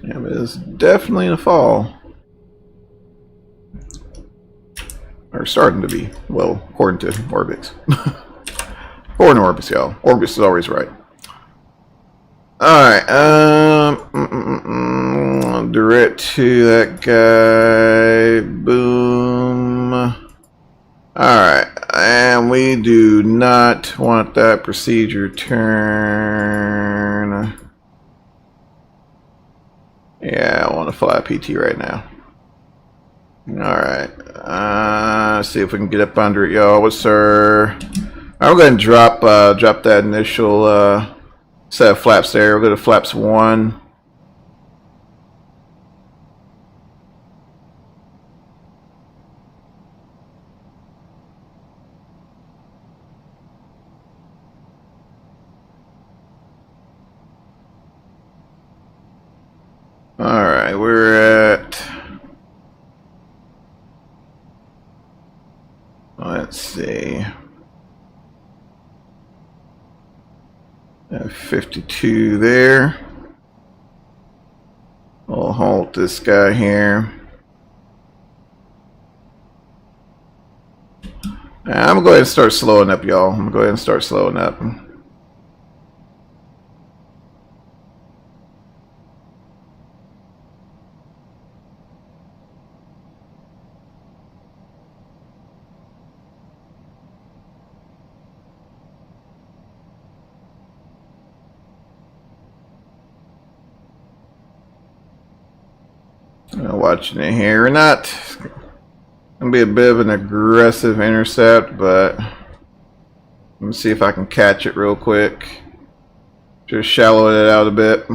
[SPEAKER 1] Yeah, but it's definitely in the fall. Or starting to be. Well, according to Orbx. According to Orbx, y'all. Orbx is always right. Alright, direct to that guy. Boom. Alright, and we do not want that procedure turn. Yeah, I want to fly PT right now. Alright, let's see if we can get up under it, y'all. What's our... I'm going to drop that initial set of flaps there. We'll go to flaps 1. Alright, we're at... Let's see... 52 there. We'll halt this guy here. I'm gonna go ahead and start slowing up, y'all. I'm gonna go ahead and start slowing up. Watching it here or not. It's gonna be a bit of an aggressive intercept, but let me see if I can catch it real quick. Just shallow it out a bit.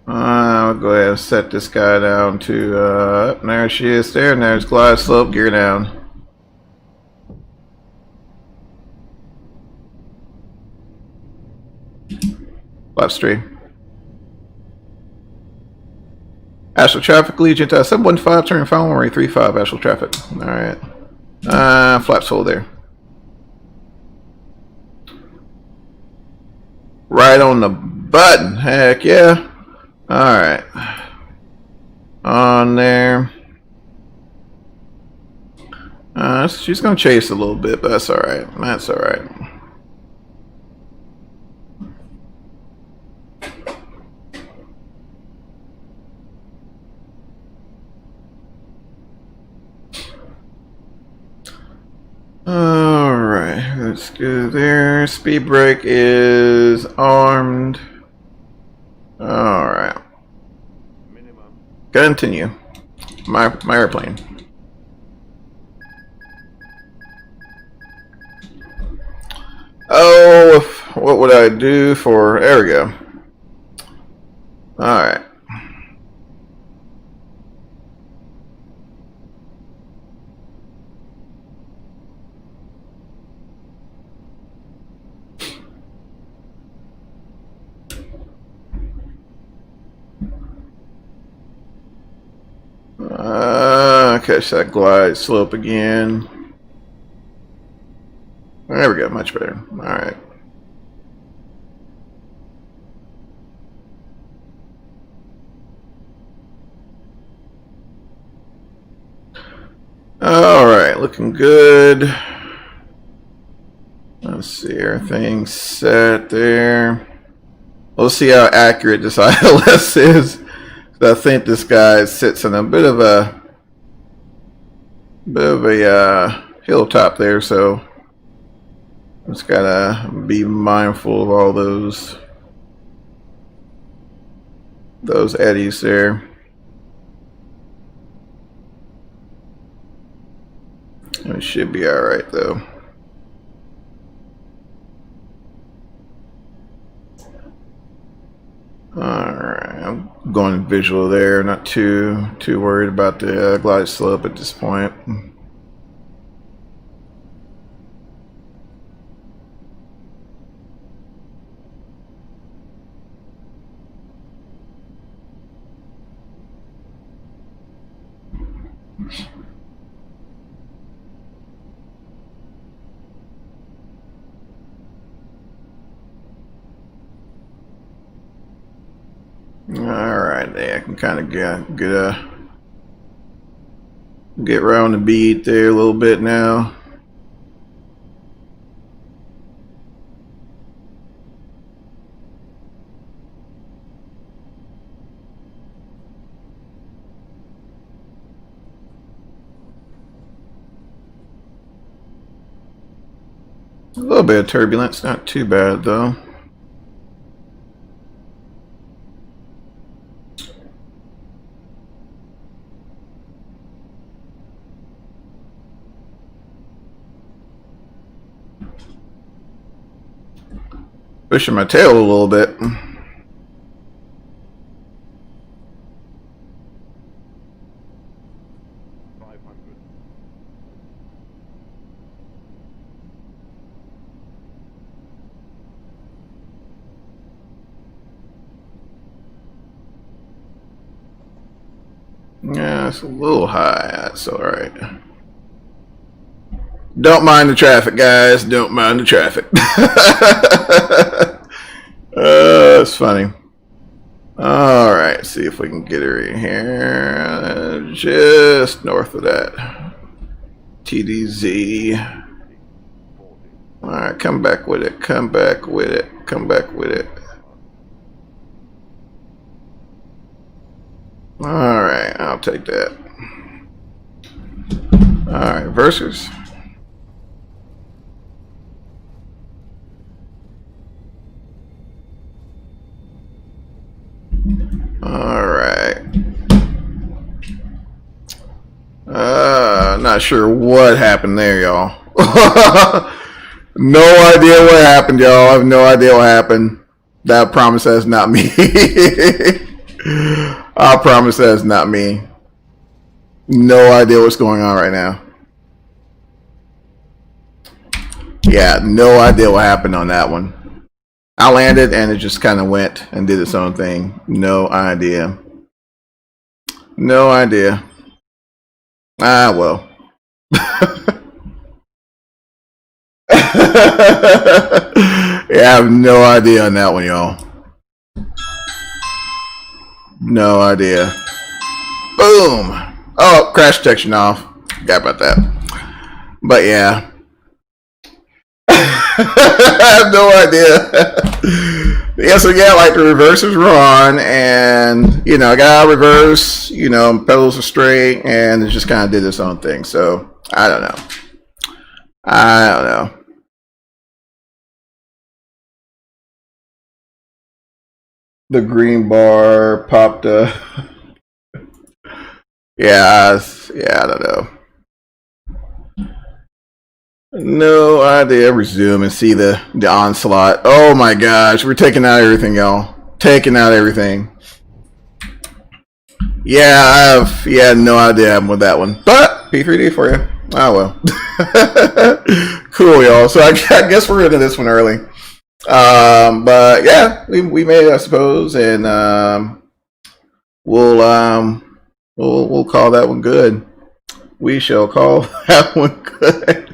[SPEAKER 1] I'll go ahead and set this guy down to there she is there, and there's glide slope, gear down. Left straight. Asheville traffic, Legion 715, turn final runway 35, Asheville traffic. Alright. Flaps hold there. Right on the button, heck yeah. Alright. On there. She's gonna chase a little bit, but that's alright. That's alright. Alright, let's go there. Speed brake is armed. Alright. Continue. My airplane. Oh, what would I do for... There we go. Alright. Catch that glide slope again. There we go, much better. Alright. Alright, looking good. Let's see, everything's set there. We'll see how accurate this ILS is. I think this guy sits in a bit of a hilltop there, so just gotta be mindful of all those eddies there. It should be all right though. Alright, I'm going visual there, not too worried about the glide slope at this point. Alright, there I can kind of get around the beat there a little bit now. A little bit of turbulence, not too bad though. Pushing my tail a little bit. Yeah, it's a little high. That's all right. Don't mind the traffic, guys. Don't mind the traffic. It's funny. right, see if we can get her in here. Just north of that. TDZ. All right, come back with it. Come back with it. Come back with it. All right, I'll take that. All right, reversers. All right. Not sure what happened there, y'all. No idea what happened, y'all. I have no idea what happened. That promise that's not me. I promise that's not me. No idea what's going on right now. Yeah, no idea what happened on that one. I landed and it just kind of went and did its own thing. No idea. No idea. Ah, well. Yeah, I have no idea on that one, y'all. No idea. Boom. Oh, crash detection off. Forgot about that. But yeah. I have no idea. Yeah, so yeah, like the reversers were on, and you know, I got reverse, you know, pedals are straight, and it just kind of did its own thing. So I don't know. I don't know. The green bar popped up. Yeah, I don't know. No idea. Resume and see the onslaught. Oh my gosh, we're taking out everything, y'all. Taking out everything. Yeah, I have no idea with that one. But P3D for you. Oh well. Cool, y'all. So I guess we're into this one early. But yeah, we made it, I suppose, and we'll call that one good. We shall call that one good.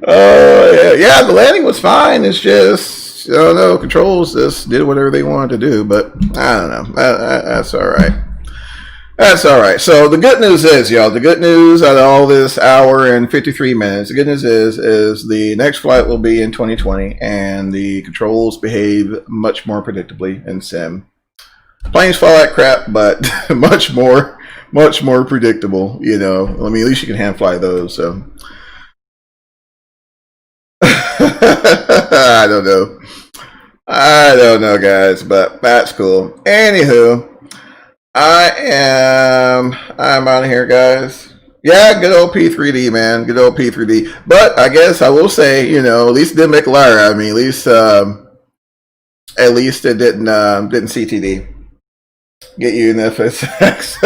[SPEAKER 1] Yeah, the landing was fine. It's just, I don't know, controls just did whatever they wanted to do, but I don't know. That's all right. That's all right. So the good news is, y'all, the good news out of all this hour and 53 minutes, the good news is the next flight will be in 2020, and the controls behave much more predictably in sim. Planes fly like crap, but much more predictable. You know, I mean, at least you can hand fly those. So I don't know, guys, but that's cool. Anywho, I'm out of here, guys. Yeah, good old P3D, man. Good old P3D. But I guess I will say, you know, at least it didn't make a liar out of me. At least it didn't CTD. Get you in FSX.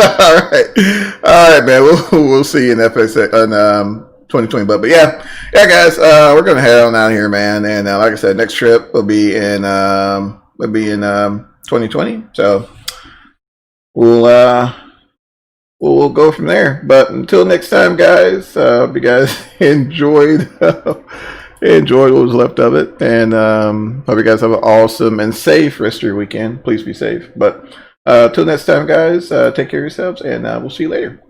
[SPEAKER 1] All right, man. We'll see you in FSX on 2020. But yeah, guys. We're gonna head on out of here, man. And like I said, next trip will be in 2020. So we'll go from there. But until next time, guys. Hope you guys enjoyed what was left of it, and hope you guys have an awesome and safe rest of your weekend. Please be safe. But till next time, guys, take care of yourselves, and we'll see you later.